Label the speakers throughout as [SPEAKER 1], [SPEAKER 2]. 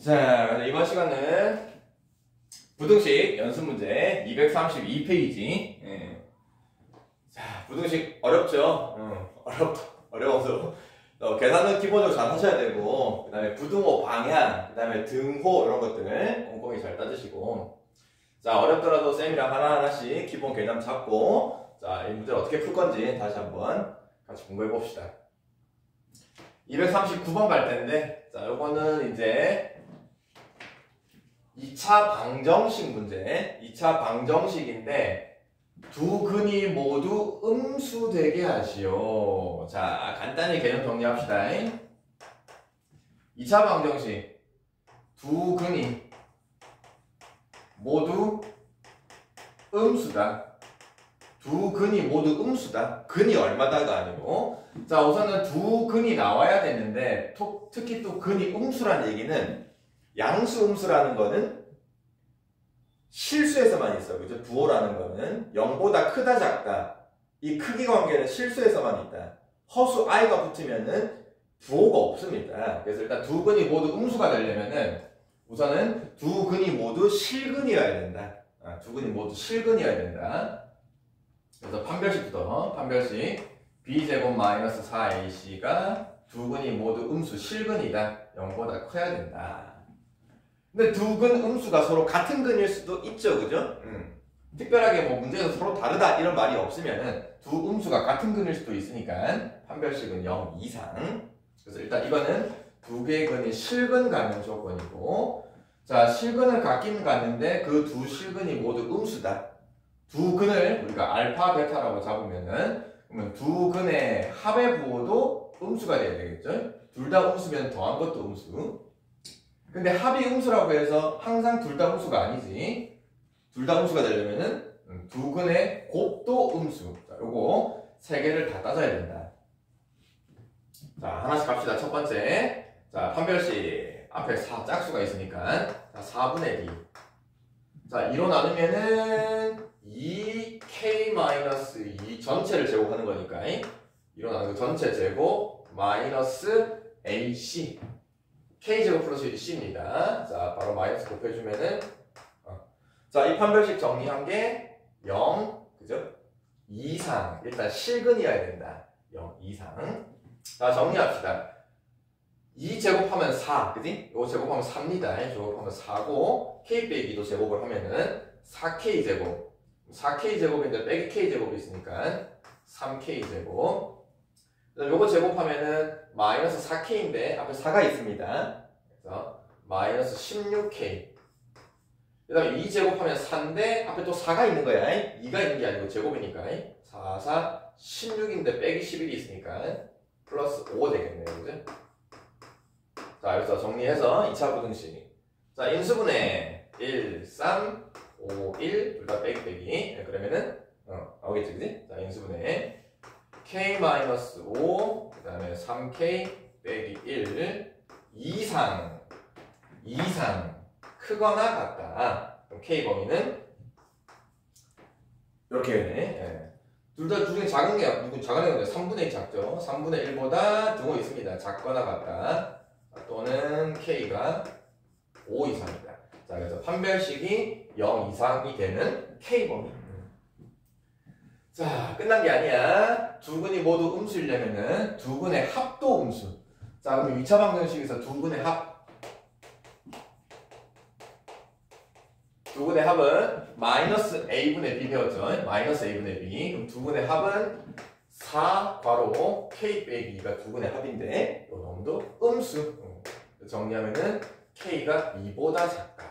[SPEAKER 1] 자, 이번 시간은 부등식 연습 문제 232페이지. 자, 부등식 어렵죠? 어려워서 계산은 기본적으로 잘 하셔야 되고, 그 다음에 부등호 방향, 그 다음에 등호 이런 것들 꼼꼼히 잘 따지시고, 자, 어렵더라도 쌤이랑 하나하나씩 기본 개념 잡고, 자, 이 문제를 어떻게 풀 건지 다시 한번 같이 공부해 봅시다. 239번 갈 텐데, 자, 요거는 이제 2차 방정식 문제, 2차 방정식인데 두 근이 모두 음수되게 하시오. 자, 간단히 개념 정리합시다. 2차 방정식, 두 근이 모두 음수다. 두 근이 모두 음수다. 근이 얼마다가 아니고. 자, 우선은 두 근이 나와야 되는데, 특히 또 근이 음수라는 얘기는 양수 음수라는 거는 실수에서만 있어. 그죠? 부호라는 거는 0보다 크다 작다. 이 크기 관계는 실수에서만 있다. 허수 i가 붙으면은 부호가 없습니다. 그래서 일단 두 근이 모두 음수가 되려면은 우선은 두 근이 모두 실근이어야 된다. 두 근이 모두 실근이어야 된다. 그래서 판별식부터 판별식 b제곱 마이너스 4ac가 두 근이 모두 음수 실근이다. 0보다 커야 된다. 근데 두 근 음수가 서로 같은 근일 수도 있죠, 그죠? 특별하게 뭐 문제에서 서로 다르다 이런 말이 없으면은 두 음수가 같은 근일 수도 있으니까 판별식은 0 이상. 그래서 일단 이거는 두 개의 근이 실근 가능 조건이고, 자, 실근을 같긴 같는데 그 두 실근이 모두 음수다. 두 근을 우리가 알파 베타라고 잡으면은 그러면 두 근의 합의 부호도 음수가 돼야 되겠죠? 둘 다 음수면 더한 것도 음수. 근데 합이 음수라고 해서 항상 둘 다 음수가 아니지. 둘 다 음수가 되려면은 두 근의 곱도 음수. 자, 요거 세 개를 다 따져야 된다. 자, 하나씩 갑시다. 첫 번째. 자, 판별식 앞에 4 짝수가 있으니까 자, 4분의 2. 자, 2로 나누면은 2k-2 전체를 제곱하는 거니까 2로 나누는 거 전체 제곱 마이너스 ac k제곱 플러스 c입니다. 자, 바로 마이너스 곱해주면은 자, 이 판별식 정리한 게 0, 그죠? 이상. 일단 실근이어야 된다. 0 이상. 자, 정리합시다. 2 제곱하면 4, 그지? 이거 제곱하면 4입니다. 제곱하면 4고 k 빼기 2도 제곱을 하면은 4k 제곱. 4k 제곱인데 빼기 k 제곱이 있으니까 3k 제곱. 요거 제곱하면은 마이너스 4k인데 앞에 4가 있습니다. 그래서 마이너스 16k. 그 다음에 2 제곱하면 4인데 앞에 또 4가 있는 거야. 2가 있는 게 아니고 제곱이니까 4, 4, 16인데 빼기 11이 있으니까 플러스 5 되겠네요. 그죠? 자, 그래서 정리해서 2차 부등식. 자, 인수분해 1, 3, 5, 1 둘 다 빼기. 그러면은 나오겠지, 그지? 자, 인수분해 k-5, 그 다음에 3k 빼기 1 이상 크거나 같다. 그럼 k 범위는 이렇게 되네. 둘 다 중에 작은 게 작은 애가 3분의 1 작죠. 3분의 1보다 등호 있습니다. 작거나 같다. 또는 k가 5 이상이다. 자, 그래서 판별식이 0 이상이 되는 k 범위. 자, 끝난 게 아니야. 두 근이 모두 음수이려면은 두 근의 합도 음수. 자, 그럼 2차 방정식에서 두 근의 합. 두 근의 합은 마이너스 a분의 b 배웠죠? 마이너스 a분의 b. 그럼 두 근의 합은 4 괄호 k 빼기 2가 두 근의 합인데 요 놈도 음수. 정리하면은 k가 2보다 작다.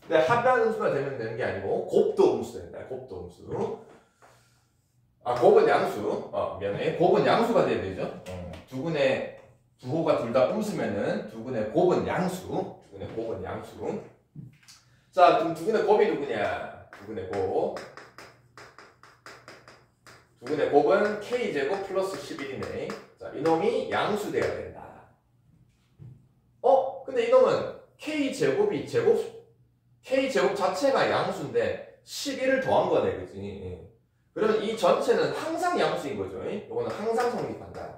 [SPEAKER 1] 근데 합이라는 음수가 되면 되는 게 아니고 곱도 음수 된다. 곱도 음수. 곱은 양수. 미안해. 곱은 양수가 돼야 되죠. 두 근의 부호가 둘 다 음수면은 두 근의 곱은 양수. 두 근의 곱은 양수. 자, 그럼 두 근의 곱이 누구냐? 두 근의 곱. 두 근의 곱은 k제곱 플러스 11이네. 자, 이놈이 양수 돼야 된다. 근데 이놈은 k제곱 자체가 양수인데 11을 더한 거네, 그치? 그러면 이 전체는 항상 양수인 거죠. 이거는 항상 성립한다.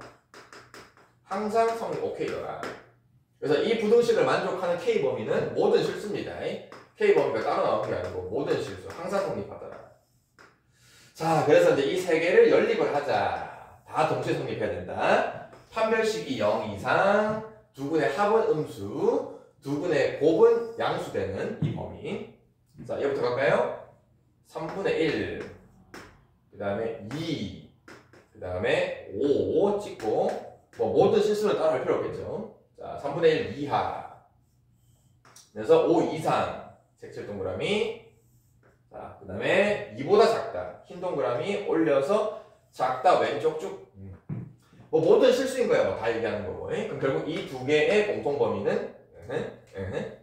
[SPEAKER 1] 항상 성립 오케이더라. 그래서 이 부등식을 만족하는 K 범위는 모든 실수입니다. K 범위가 따로 나오는 게 아니고 모든 실수 항상 성립하더라. 자, 그래서 이제 이 세 개를 연립을 하자. 다 동시에 성립해야 된다. 판별식이 0 이상, 두근의 합은 음수, 두근의 곱은 양수 되는 이 범위. 자, 얘부터 갈까요? 3분의 1, 그 다음에 2, 그 다음에 5 찍고, 뭐 모든 실수는 따로 할 필요 없겠죠. 자, 3분의 1 이하. 그래서 5 이상, 색칠 동그라미. 자, 그 다음에 2보다 작다. 흰 동그라미 올려서 작다 왼쪽 쭉. 뭐 모든 실수인 거야. 뭐 다 얘기하는 거고. 그럼 결국 이 두 개의 공통 범위는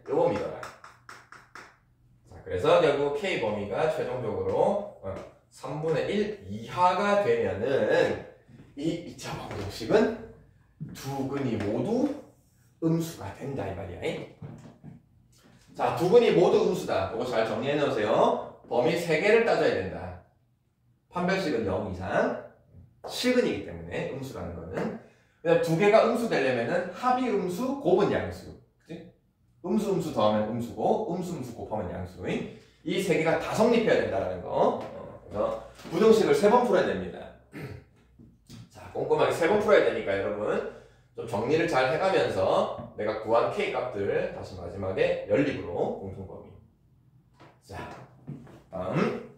[SPEAKER 1] 요 범위더라. 자, 그래서 결국 K 범위가 최종적으로 3분의 1 이하가 되면은 이 2차 방정식은 두 근이 모두 음수가 된다 이 말이야. 자, 두 근이 모두 음수다. 이거 잘 정리해 놓으세요. 범위 3개를 따져야 된다. 판별식은 0 이상, 실근이기 때문에 음수라는 거는. 그다음 두 개가 음수 되려면은 합이 음수, 곱은 양수. 그치? 음수 더하면 음수고, 음수 곱하면 양수. 이 3개가 다 성립해야 된다는 거. 그래서 부등식을 3번 풀어야 됩니다. 자, 꼼꼼하게 3번 풀어야 되니까 여러분 좀 정리를 잘 해가면서 내가 구한 K 값들 다시 마지막에 연립으로 공통범위. 자, 다음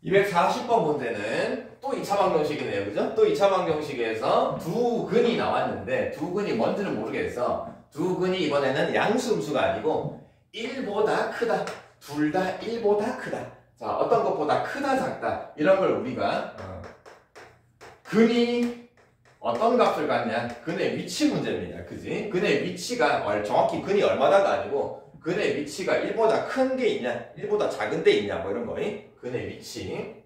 [SPEAKER 1] 240번 문제는 또 2차 방정식이네요. 그죠? 또 2차 방정식에서 두 근이 나왔는데 두 근이 뭔지는 모르겠어. 두 근이 이번에는 양수 음수가 아니고 1보다 크다. 둘 다 1보다 크다. 자, 어떤 것보다 크다 작다 이런 걸 우리가 근이 어떤 값을 갖냐? 근의 위치 문제입니다. 그지? 근의 위치가 정확히 근이 얼마다가 아니고 근의 위치가 1보다 큰 게 있냐, 1보다 작은 데 있냐, 뭐 이런 거. 근의 위치.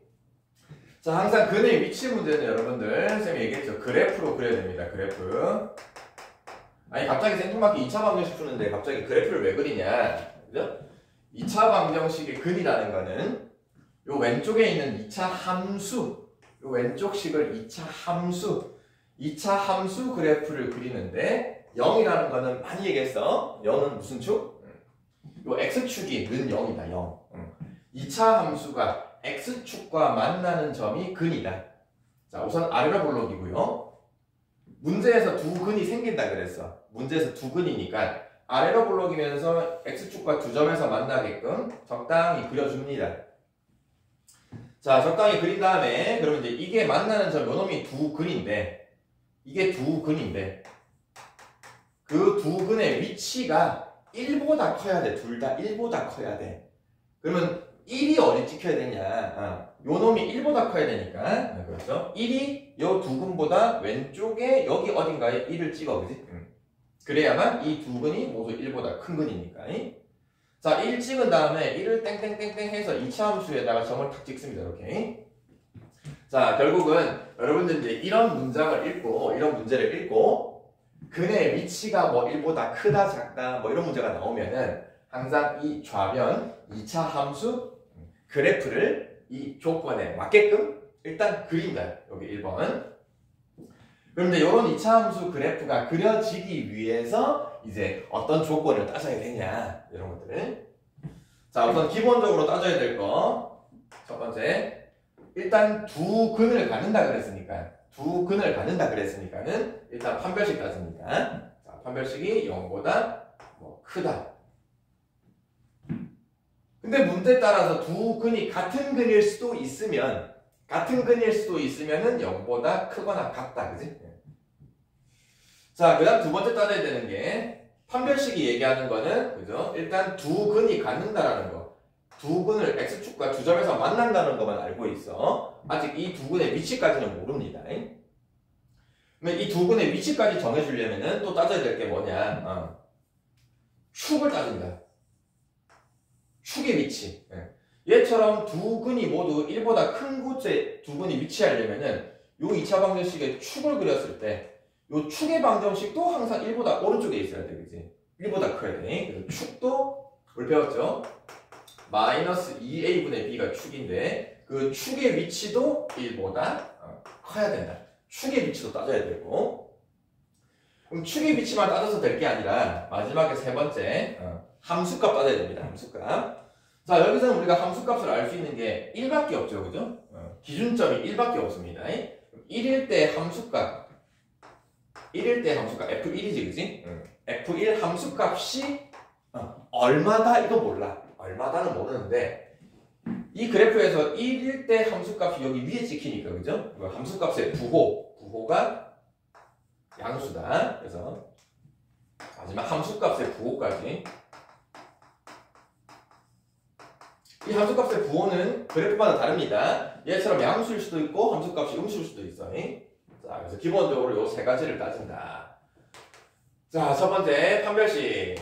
[SPEAKER 1] 자, 항상 근의 위치 문제는 여러분들, 선생님이 얘기했죠. 그래프로 그려야 됩니다. 그래프. 아니, 갑자기 생뚱맞게 2차 방정식 푸는데 갑자기 그래프를 왜 그리냐. 그죠? 2차 방정식의 근이라는 거는 요 왼쪽에 있는 2차 함수, 요 왼쪽 식을 2차 함수, 2차 함수 그래프를 그리는데 0이라는 거는 많이 얘기했어. 0은 무슨 축? 요 x축이 는 0이다. 0. 2차 함수가 x축과 만나는 점이 근이다. 자, 우선 아래로 볼록이고요. 문제에서 두 근이 생긴다 그랬어. 문제에서 두 근이니까 아래로 볼록이면서 x축과 두 점에서 만나게끔 적당히 그려줍니다. 자, 적당히 그린 다음에 그러면 이제 이게 만나는 점 요놈이 두 근인데 이게 두 근인데 그 두 근의 위치가 1보다 커야 돼. 둘 다 1보다 커야 돼. 그러면 1이 어디 찍혀야 되냐? 요 놈이 1보다 커야 되니까. 그렇죠? 1이 요 두 근보다 왼쪽에 여기 어딘가에 1을 찍어. 그지? 그래야만 이 두 근이 모두 1보다 큰 근이니까. 자, 1 찍은 다음에 1을 땡땡땡땡 해서 2차 함수에다가 점을 탁 찍습니다. 이렇게. 자, 결국은 여러분들 이제 이런 문장을 읽고, 이런 문제를 읽고, 근의 위치가 뭐 1보다 크다, 작다, 뭐 이런 문제가 나오면은 항상 이 좌변 2차 함수 그래프를 이 조건에 맞게끔 일단 그린다. 여기 1번. 그런데 이런 2차 함수 그래프가 그려지기 위해서 이제 어떤 조건을 따져야 되냐. 이런 것들을. 자, 우선 기본적으로 따져야 될 거. 첫 번째. 일단 두 근을 갖는다 그랬으니까는 일단 판별식 따집니다. 자, 판별식이 0보다 뭐 크다. 근데 문제에 따라서 두 근이 같은 근일 수도 있으면은 0보다 크거나 같다. 그지? 자, 그 다음 두 번째 따져야 되는 게 판별식이 얘기하는 거는 그죠? 일단 두 근이 갖는다라는 거. 두 근을 x축과 두 점에서 만난다는 것만 알고 있어. 아직 이 두 근의 위치까지는 모릅니다. 그러면 이 두 근의 위치까지 정해주려면은 또 따져야 될 게 뭐냐? 축을 따진다. 축의 위치. 얘처럼 두 근이 모두 1보다 큰 곳에 두 근이 위치하려면은 요 2차 방정식의 축을 그렸을 때 요 축의 방정식도 항상 1보다 오른쪽에 있어야 돼. 그지? 1보다 커야 돼. 그래서 축도 뭘 배웠죠? 마이너스 2a분의 b가 축인데 그 축의 위치도 1보다 커야 된다. 축의 위치도 따져야 되고 그럼 축의 위치만 따져서 될 게 아니라 마지막에 세 번째 함수값 따져야 됩니다. 함수값. 자, 여기서는 우리가 함수값을 알 수 있는 게 1밖에 없죠. 그죠? 기준점이 1밖에 없습니다. 1일 때 함수값 1일 때 함수값 F1이지 그지? F1 함수값이 얼마다 이거 몰라. 얼마다는 모르는데 이 그래프에서 1일 때 함수값이 여기 위에 찍히니까 그죠? 함수값의 부호가 양수다. 그래서 마지막 함수값의 부호까지 이 함수값의 부호는 그래프마다 다릅니다. 얘처럼 양수일 수도 있고 함수값이 음수일 수도 있어. 자, 그래서 기본적으로 요 세 가지를 따진다. 자, 첫 번째 판별식.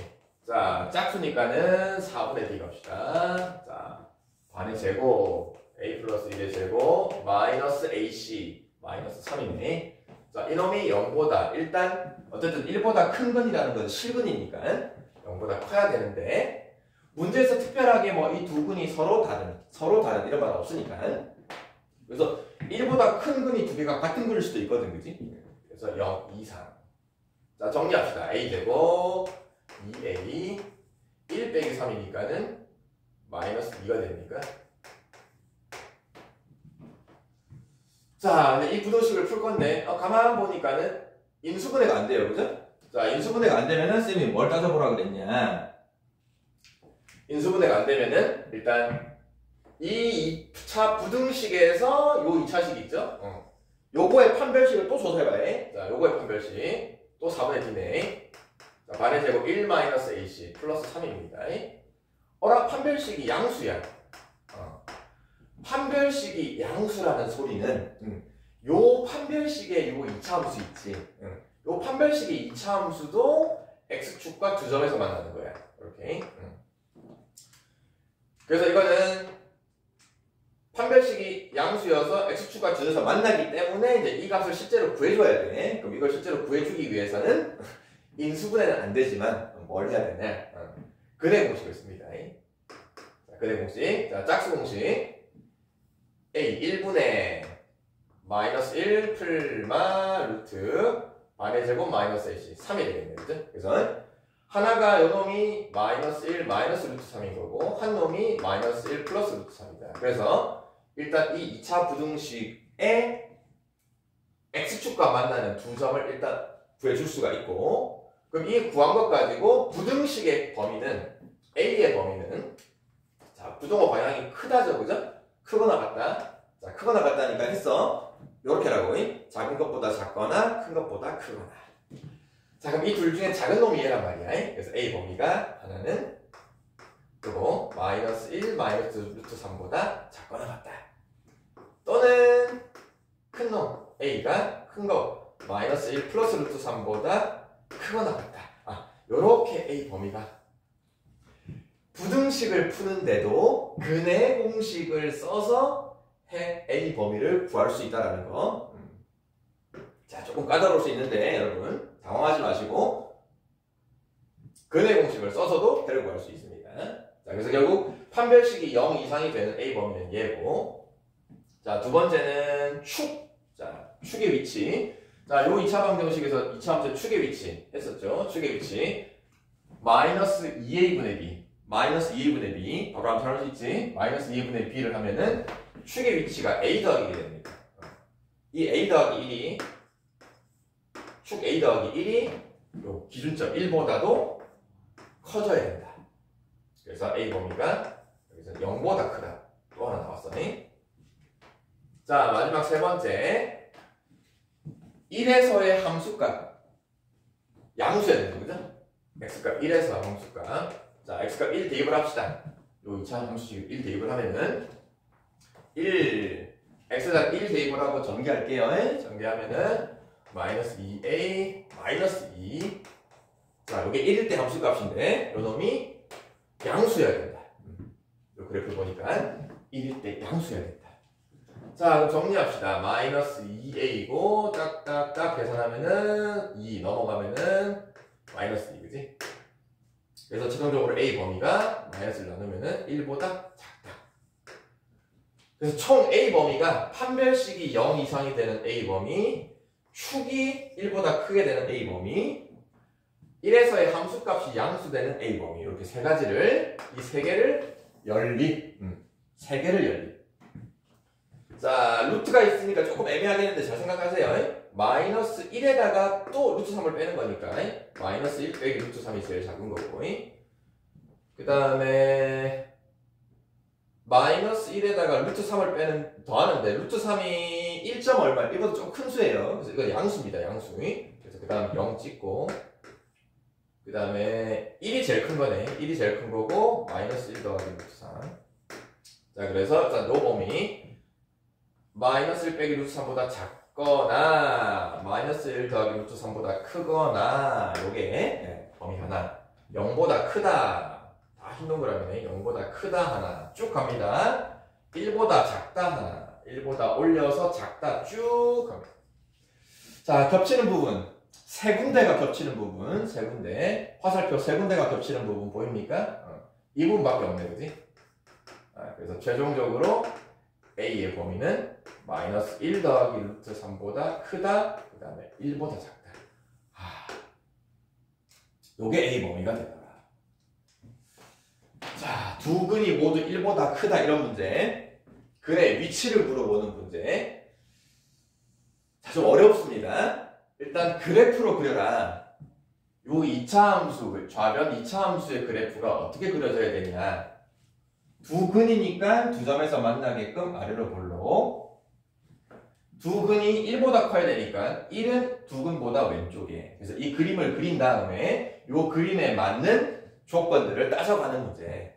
[SPEAKER 1] 자, 짝수니까는 4분의 D 갑시다. 자, 반의 제곱 A 플러스 1의 제곱 마이너스 AC 마이너스 3이네. 자, 이놈이 0보다 일단 어쨌든 1보다 큰 근이라는 건 실근이니까 0보다 커야 되는데 문제에서 특별하게 뭐 이 두 근이 서로 다른 이런 말 없으니까 그래서 1보다 큰 근이 두 개가 같은 근일 수도 있거든 그지? 그래서 0 이상. 자, 정리합시다. A제곱 2A 1 빼기 3이니까는 마이너스 2가 됩니까? 자, 이 부등식을 풀 건데 가만 보니까는 인수분해가 안 돼요. 그죠? 자, 인수분해가 안 되면은 쌤이 뭘 따져보라 그랬냐? 인수분해가 안 되면은 일단 이 2차 부등식에서 요 2차식 있죠? 요거의 판별식을 또 조사해봐요. 자, 요거의 판별식 또 4분의 D네. 자, 반의 제곱 1 마이너스 AC 플러스 3입니다. 어라, 판별식이 양수야. 판별식이 양수라는 소리는 요 판별식의 요 2차 함수 있지. 요 판별식의 2차 함수도 x축과 두 점에서 만나는 거야. 이렇게. 그래서 이거는 판별식이 양수여서 x축과 두 점에서 만나기 때문에 이제 이 값을 실제로 구해줘야 돼. 그럼 이걸 실제로 구해주기 위해서는 인수분해는 안 되지만 뭘 해야 되냐? 근해 공식을 씁니다. 자, 근해 공식. 자, 짝수 공식. A 1분의 마이너스 1 풀마 루트 반의 제곱 마이너스 AC 3이 되겠네요. 그죠? 그래서 하나가 요놈이 마이너스 1 마이너스 루트 3인 거고 한 놈이 마이너스 1 플러스 루트 3이다. 그래서 일단 이 2차 부등식의 x축과 만나는 두 점을 일단 구해줄 수가 있고 그럼 이 구한 것 가지고 부등식의 범위는 A의 범위는 자, 부동호 방향이 크다죠. 그죠? 크거나 같다. 자, 크거나 같다니까 했어. 요렇게라고. 작은 것보다 작거나 큰 것보다 크거나. 자, 그럼 이 둘 중에 작은 놈이 얘란 말이야. 그래서 A 범위가 하나는 그리고 마이너스 1 마이너스 루트 3보다 작거나 같다. 또는 큰 놈 A가 큰 거 마이너스 1 플러스 루트 3보다 크거나 같다. 요렇게 A 범위가 부등식을 푸는데도 근해 공식을 써서 A 범위를 구할 수 있다는 거. 자, 조금 까다로울 수 있는데 여러분 당황하지 마시고 근해 공식을 써서도 해를 구할 수 있습니다. 자, 그래서 결국 판별식이 0 이상이 되는 A 범위는 얘고 자, 두 번째는 축. 자, 축의 위치. 자, 요 2차 방정식에서 2차 함수 축의 위치 했었죠. 축의 위치 마이너스 2A분의 B 마이너스 2A분의 B 바로 한번 할 수 있지. 마이너스 2A분의 B를 하면은 축의 위치가 A 더하기 1이 됩니다. 이 A 더하기 1이 축 A 더하기 1이 요 기준점 1보다도 커져야 된다. 그래서 A 범위가 여기서 0보다 크다. 또 하나 나왔어. 자, 마지막 세 번째 1에서의 함수값 양수야 되는 거죠? x값 1에서 함수값. 자, x값 1 대입을 합시다. 요 2차 함수식 1 대입을 하면은 1 x에다 1 대입을 하고 전개할게요. 전개하면은 마이너스 2a 마이너스 2. 자, 요게 1일 때 함수값인데 요 놈이 양수여야 된다. 요 그래프 보니까 1일 때 양수여야 된다. 자, 그럼 정리합시다. 마이너스 2a이고 딱딱딱 계산하면은 2 넘어가면은 마이너스 2, 그지? 그래서 최종적으로 A 범위가 마이너스를 나누면은 1보다 작다. 그래서 총 A 범위가 판별식이 0 이상이 되는 A 범위, 축이 1보다 크게 되는 A 범위, 1에서의 함수값이 양수되는 A 범위. 이렇게 세 가지를, 이 세 개를 연립. 세 개를 연립. 자, 루트가 있으니까 조금 애매하겠는데 잘 생각하세요. 마이너스 1에다가 또 루트 3을 빼는 거니까 마이너스 1 빼기 루트 3이 제일 작은 거고, 그 다음에 마이너스 1에다가 루트 3을 빼는 더하는데 루트 3이 1점 얼마, 이것도 좀 큰 수예요. 그래서 이거 양수입니다. 양수. 그래서 그 다음에 0 찍고, 그 다음에 1이 제일 큰 거네. 1이 제일 큰 거고 마이너스 1 더하기 루트 3. 자, 그래서 일단 요 범위 마이너스 1 빼기 루트 3보다 작거나 마이너스 1 더하기 루트 3보다 크거나, 요게 범위 하나. 0보다 크다, 다 흰 동그라미네. 0보다 크다 하나 쭉 갑니다. 1보다 작다 하나, 1보다 올려서 작다 쭉 갑니다. 자, 겹치는 부분 세 군데가 겹치는 부분, 세 군데, 화살표 세 군데가 겹치는 부분 보입니까? 이 부분밖에 없네, 그지? 그래서 최종적으로 A의 범위는 마이너스 1 더하기 루트 3보다 크다, 그 다음에 1보다 작다. 요게 A 범위가 되더라. 자, 두 근이 모두 1보다 크다, 이런 문제. 근의 위치를 물어보는 문제. 자, 좀 어렵습니다. 일단 그래프로 그려라. 요 2차 함수, 좌변 2차 함수의 그래프가 어떻게 그려져야 되냐. 두 근이니까 두 점에서 만나게끔 아래로 볼록. 두 근이 1보다 커야 되니까 1은 두 근보다 왼쪽에. 그래서 이 그림을 그린 다음에 요 그림에 맞는 조건들을 따져가는 문제.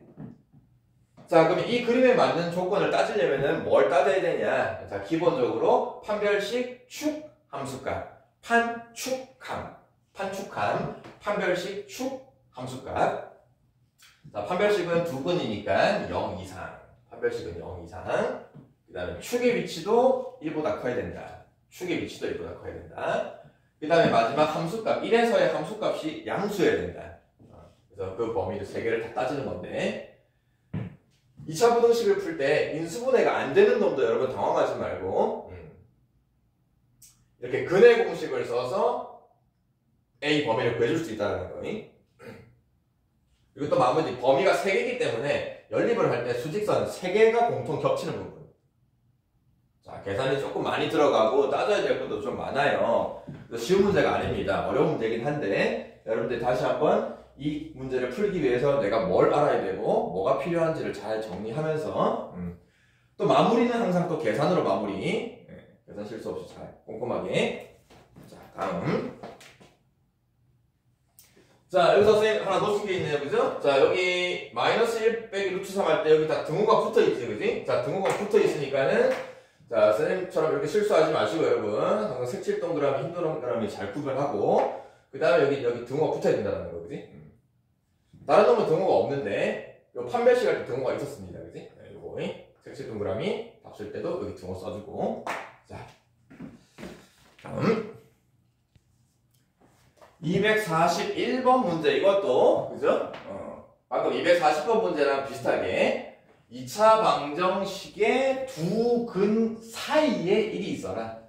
[SPEAKER 1] 자, 그러면 이 그림에 맞는 조건을 따지려면은 뭘 따져야 되냐. 자, 기본적으로 판별식 축 함수값. 판축함, 판별식 축 함수값. 자, 판별식은 두 근이니까 0 이상. 판별식은 0 이상. 그 다음에 축의 위치도 1보다 커야 된다. 축의 위치도 1보다 커야 된다. 그 다음에 마지막 함수값. 1에서의 함수값이 양수여야 된다. 그래서 그 범위를 세 개를 다 따지는 건데, 2차 부등식을 풀 때 인수분해가 안 되는 놈도 여러분 당황하지 말고, 이렇게 근의 공식을 써서 A 범위를 구해줄 수 있다는 거. 그리고 또 나머지 범위가 3개이기 때문에 연립을 할 때 수직선 3개가 공통 겹치는 부분. 자, 계산이 조금 많이 들어가고 따져야 될 것도 좀 많아요. 쉬운 문제가 아닙니다. 어려운 문제긴 한데, 여러분들 다시 한번 이 문제를 풀기 위해서 내가 뭘 알아야 되고 뭐가 필요한지를 잘 정리하면서, 또 마무리는 항상 또 계산으로 마무리. 계산 실수 없이 잘 꼼꼼하게. 자, 다음. 자, 여기서 선생님 하나 놓친 게 있네요, 그죠? 자, 여기 마이너스 1 빼기 루트 3 할 때 여기 다 등호가 붙어 있지, 그지? 자, 등호가 붙어 있으니까는, 자, 선생님처럼 이렇게 실수하지 마시고, 여러분. 항상 색칠 동그라미, 흰 동그라미 잘 구별하고, 그 다음에 여기 등호가 붙어야 된다는 거, 그지? 다른 놈은 등호가 없는데, 요 판별식 할 때 등호가 있었습니다, 그지? 네, 요거, 색칠 동그라미 답 쓸 때도 여기 등호 써주고. 자, 다음. 241번 문제, 이것도, 그죠? 방금 240번 문제랑 비슷하게 2차 방정식의 두 근 사이에 1이 있어라.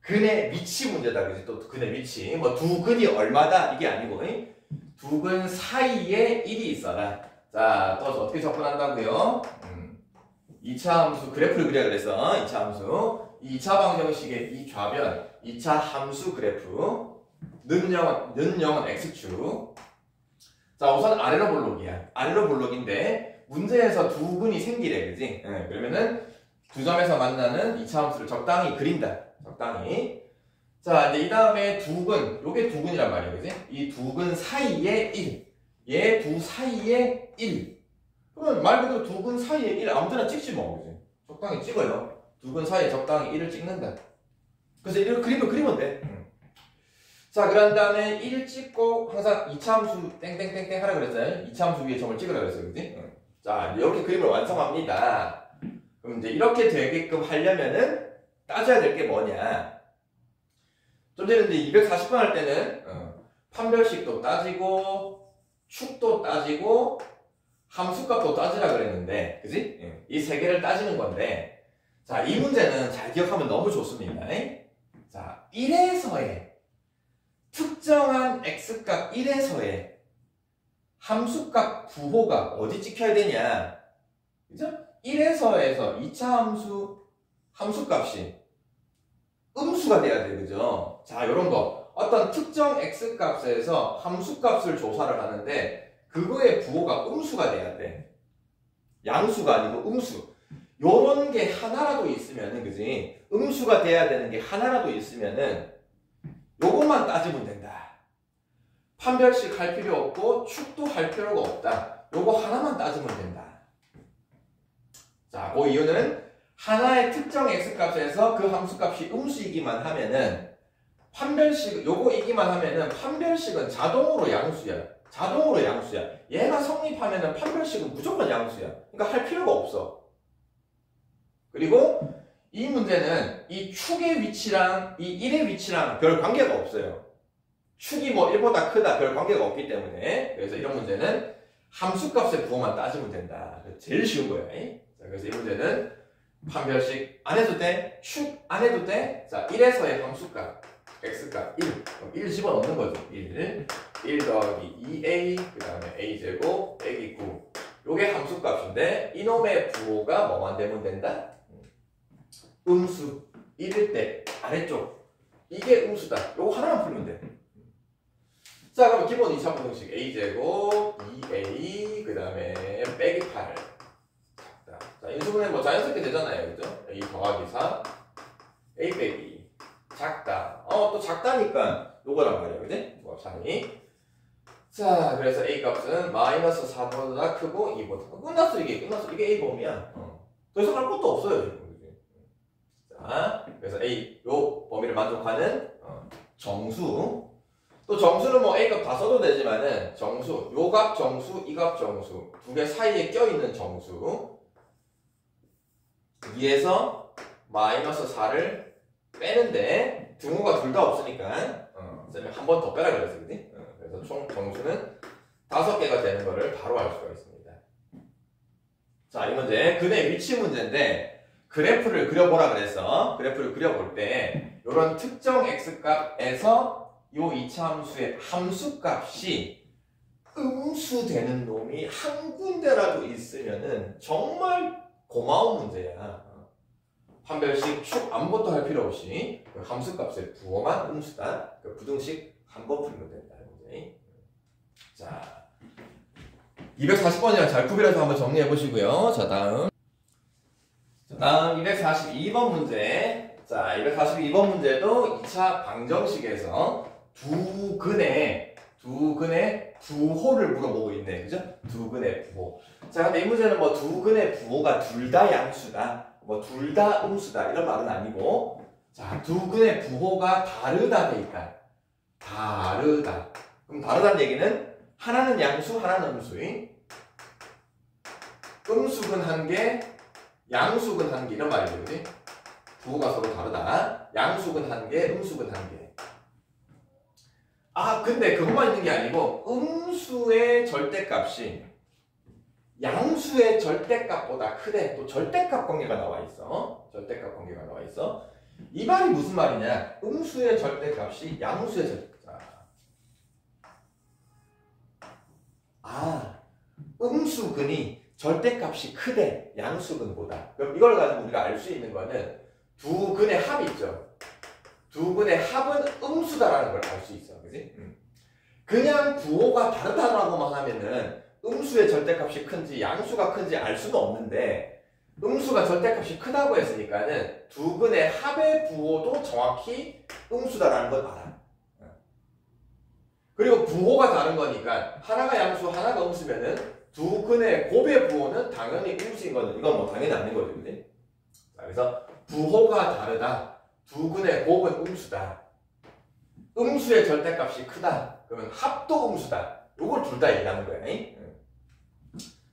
[SPEAKER 1] 근의 위치 문제다, 그지? 또 근의 위치. 뭐 두 근이 얼마다 이게 아니고, 두 근 사이에 1이 있어라. 자, 또 어떻게 접근한다고요? 2차 함수 그래프를 그려 그래서 2차 함수. 2차 방정식의 이 좌변 2차 함수 그래프. 는 0은 x축. 자, 우선 아래로 볼록이야. 아래로 볼록인데 문제에서 두 근이 생기래, 그지? 그러면은 두 점에서 만나는 2차 함수를 적당히 그린다. 적당히. 자, 이제 이 다음에 두 근, 요게 두 근이란 말이야, 그지? 이 두 근 사이에 1. 얘 두 사이에 1. 그러면 말 그대로 두 근 사이에 1 아무데나 찍지 뭐, 그지? 적당히 찍어요. 두 근 사이에 적당히 1을 찍는다. 그래서 이런 그림을 그리면 돼. 자, 그런 다음에 1 찍고 항상 2차 함수 땡땡땡땡 하라 그랬어요. 2차 함수 위에 점을 찍으라 그랬어요, 그지? 자, 이렇게 그림을 완성합니다. 그럼 이제 이렇게 되게끔 하려면은 따져야 될 게 뭐냐? 좀 전에 이제 240번 할 때는 판별식도 따지고 축도 따지고 함수값도 따지라 그랬는데, 그지? 이 세 개를 따지는 건데, 자, 이 문제는 잘 기억하면 너무 좋습니다. 자, 1에서의 특정한 x값 1에서의 함수값 부호가 어디 찍혀야 되냐? 그죠? 1에서에서 2차 함수값이 음수가 돼야 돼. 그죠? 자, 요런 거. 어떤 특정 x값에서 함수값을 조사를 하는데 그거의 부호가 음수가 돼야 돼. 양수가 아니고 음수. 요런 게 하나라도 있으면은, 그지? 음수가 돼야 되는 게 하나라도 있으면은 요것만 따지면 된다. 판별식 할 필요 없고 축도 할 필요가 없다. 요거 하나만 따지면 된다. 자, 그 이유는 하나의 특정 x값에서 그 함수값이 음수이기만 하면은 판별식 요거이기만 하면은 판별식은 자동으로 양수야. 자동으로 양수야. 얘가 성립하면은 판별식은 무조건 양수야. 그러니까 할 필요가 없어. 그리고 이 문제는 이 축의 위치랑 이 1의 위치랑 별 관계가 없어요. 축이 뭐 1보다 크다 별 관계가 없기 때문에. 그래서 이런 문제는 함수값의 부호만 따지면 된다. 제일 쉬운 거예요. 자, 그래서 이 문제는 판별식 안 해도 돼. 축 안 해도 돼. 자, 1에서의 함수값 x값 1. 그럼 1 집어넣는 거죠. 1 더하기 2a 그 다음에 a제곱 빼기 9. 요게 함수값인데 이놈의 부호가 뭐만 되면 된다? 음수 1일 때 아래쪽 이게 음수다. 요거 하나만 풀면 돼. 자, 그럼 기본 2차 부등식 a제곱 2a 그 다음에 빼기 8. 자, 인수분해 뭐 자연스럽게 되잖아요. 그죠? a 더하기 4 a 빼기 작다. 또 작다니까 요거란 말이야. 그지? 뭐 3이. 자, 그래서 a 값은 마이너스 4보다 크고 2보다 끝났어. 이게 끝났어. 이게 a 범위야. 더 이상 할 것도 없어요. 지금. 자, 그래서 a 요 범위를 만족하는 정수. 또 정수는 뭐 a 값 다 써도 되지만은 정수 요 값 정수 이 값 정수 두 개 사이에 껴있는 정수 위에서 마이너스 4를 빼는데 등호가 둘 다 없으니까 쌤이 한 번 더 빼라 그랬어. 그지? 그래서 총 정수는 5개가 되는 거를 바로 알 수가 있습니다. 자, 이 문제 근의 위치 문제인데 그래프를 그려보라 그랬어. 그래프를 그려볼 때 이런 특정 x값에서 요 2차 함수의 함수값이 음수되는 놈이 한 군데라도 있으면은 정말 고마운 문제야. 판별식 축 아무것도 할 필요 없이 그 함수값의 부호만 음수다. 그 부등식 한 번 풀면 된다. 문제. 자, 240번이랑 잘 구별해서 한번 정리해 보시고요. 자, 다음 242번 문제. 자, 242번 문제도 2차 방정식에서 두 근의 부호를 물어보고 있네. 그죠? 두 근의 부호. 자, 근데 이 문제는 뭐 두 근의 부호가 둘 다 양수다, 뭐 둘 다 음수다 이런 말은 아니고, 자, 두 근의 부호가 다르다 돼 있다. 다르다. 그럼 다르다는 얘기는 하나는 양수, 하나는 음수인. 음수근 한 개, 양수근 한 개 이런 말이죠. 그지? 부호가 서로 다르다. 양수근 한 개, 음수근 한 개. 아, 근데 그것만 있는 게 아니고 음수의 절대값이 양수의 절대값보다 크대. 또 절대값 관계가 나와 있어. 절대값 관계가 나와 있어. 이 말이 무슨 말이냐? 음수의 절대값이 양수의 절대값. 음수근이 절대값이 크대. 양수근보다. 그럼 이걸 가지고 우리가 알 수 있는 거는 두 근의 합이 있죠. 두 근의 합은 음수다라는 걸 알 수 있어. 그지? 그냥 부호가 다르다라고만 하면은 음수의 절대값이 큰지 양수가 큰지 알 수는 없는데, 음수가 절대값이 크다고 했으니까는 두 근의 합의 부호도 정확히 음수다라는 걸 알아. 그리고 부호가 다른 거니까 하나가 양수 하나가 음수면은 두 근의 곱의 부호는 당연히 음수인 거는 이건 뭐 당연히 아닌 거죠. 그지? 자, 그래서 부호가 다르다. 두 근의 곱은 음수다. 음수의 절대값이 크다. 그러면 합도 음수다. 요걸 둘 다 얘기하는 거야.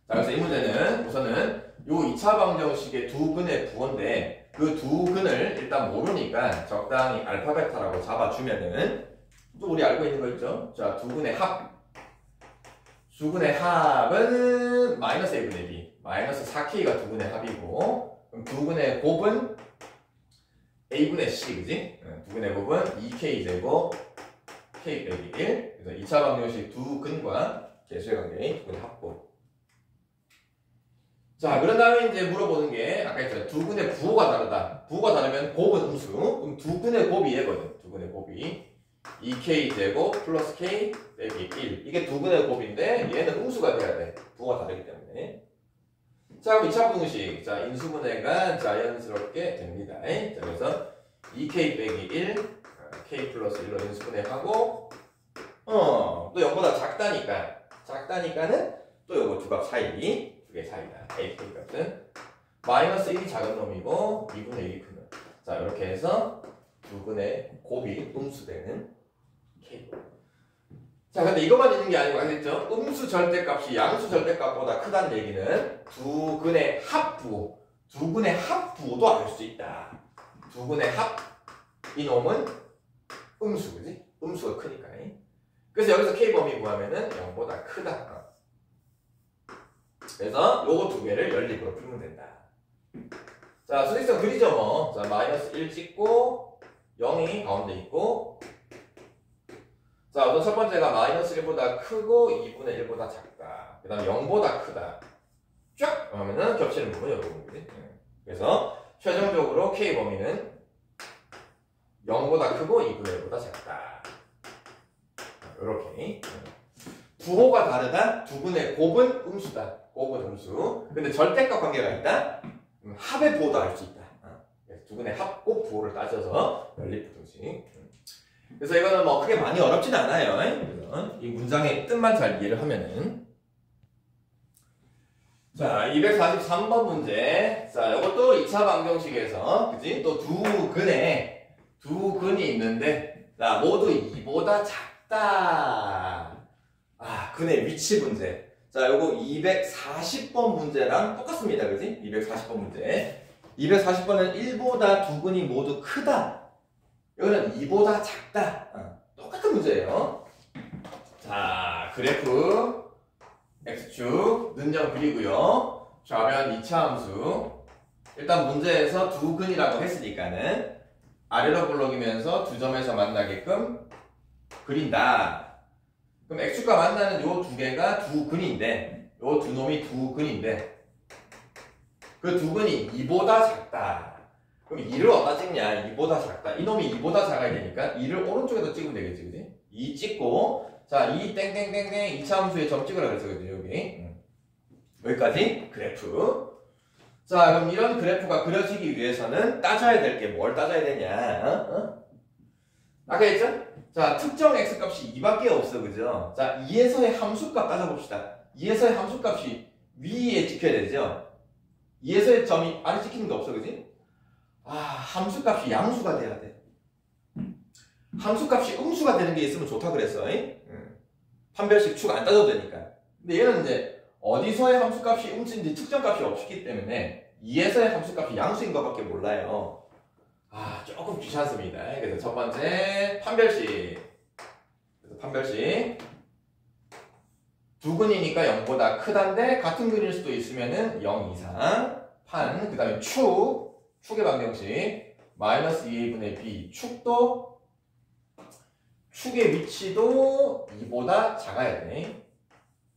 [SPEAKER 1] 자, 그래서 이 문제는 우선은 요 2차 방정식의 두 근의 부호인데 그 두 근을 일단 모르니까 적당히 알파 베타라고 잡아주면은 또 우리 알고 있는 거 있죠? 자, 두 근의 합. 두 근의 합은 마이너스 a분의 b. 마이너스 4k가 두 근의 합이고, 그럼 두 근의 곱은 a분의 c, 그지? 두 근의 곱은 2k 제곱 k 빼기 1. 그래서 2차 방정식 두 근과 개수의 관계인 두 근의 합부. 자, 그런 다음에 이제 물어보는 게 아까 했잖아요. 두 근의 부호가 다르다. 부호가 다르면 곱은 음수. 그럼 두 근의 곱이 얘거든. 두 근의 곱이 2k 제곱 플러스 k 빼기 1. 이게 두 근의 곱인데 얘는 음수가 돼야 돼. 부호가 다르기 때문에. 자, 그럼 2차 분식. 자, 인수분해가 자연스럽게 됩니다. 자, 그래서 2k 빼기 1, k 플러스 1로 인수분해하고, 또 0보다 작다니까는 또 요거 두 값 사이, 두 개 사이다. a, k 값은 마이너스 1이 작은 놈이고, 2분의 1이 큰 놈. 자, 이렇게 해서 두 근의 곱이 음수되는 k. 자, 근데 이것만 있는 게 아니고 알겠죠? 음수 절대값이 양수 절대값보다 크다는 얘기는 두 근의 합부, 두 근의 합부도 알 수 있다. 두 근의 합, 이놈은 음수, 그지? 음수가 크니까. 그래서 여기서 k 범위 구하면은 0보다 크다. 그래서 요거 두 개를 연립으로 풀면 된다. 자, 수직선 그리죠 뭐. 자, 마이너스 1 찍고 0이 가운데 있고, 자, 우선 첫 번째가 마이너스 1보다 크고 2분의 1보다 작다. 그 다음에 0보다 크다. 쫙! 하면은 겹치는 부분이 여기 부분이지. 그래서 최종적으로 k 범위는 0보다 크고 2분의 1보다 작다. 이렇게. 부호가 다르다. 두 근의 곱은 음수다. 곱은 음수. 근데 절대값 관계가 있다. 합의 부호도 알 수 있다. 두 근의 합, 곱, 부호를 따져서 연립부등식. 그래서 이거는 뭐 크게 많이 어렵진 않아요. 그래서 이 문장의 뜻만 잘 이해를 하면은. 자, 243번 문제. 자, 이것도 2차 방정식에서, 그지? 또 두 근이 있는데, 자, 모두 2보다 작다. 아, 근의 위치 문제. 자, 요거 240번 문제랑 똑같습니다. 그지? 240번 문제. 240번은 1보다 두 근이 모두 크다. 이거는 2보다 작다. 똑같은 문제예요. 자, 그래프 x축 는점 그리고요. 좌변 2차 함수. 일단 문제에서 두 근이라고 했으니까는 아래로 볼록이면서 두 점에서 만나게끔 그린다. 그럼 x축과 만나는 요 두 개가 두 근인데, 요 두 놈이 두 근인데, 그 두 근이 2보다 작다. 그럼 2를 어디다 찍냐? 2보다 작다. 이놈이 2보다 작아야 되니까 2를 오른쪽에다 찍으면 되겠지, 그지? 2 찍고, 자, 2 땡땡땡땡 2차 함수에 점 찍으라 그랬어, 그지? 여기. 여기까지 그래프. 자, 그럼 이런 그래프가 그려지기 위해서는 따져야 될 게 뭘 따져야 되냐? 아까 했죠? 자, 특정 x값이 2밖에 없어, 그죠? 자, 2에서의 함수값 따져봅시다. 2에서의 함수값이 위에 찍혀야 되죠? 2에서의 점이 아래 찍히는 게 없어, 그지? 아, 함수값이 양수가 돼야 돼. 함수값이 음수가 되는 게 있으면 좋다 그랬어. 판별식 축 안 따져도 되니까. 근데 얘는 이제 어디서의 함수값이 음수인지 특정값이 없기 때문에 2에서의 함수값이 양수인 것밖에 몰라요. 아, 조금 귀찮습니다. 그래서 첫 번째 판별식. 그래서 판별식. 두 근이니까 0보다 크단데 같은 근일 수도 있으면은 0 이상. 판. 그 다음에 축의 방정식. 마이너스 2a분의 b. 축의 위치도 2보다 작아야 돼.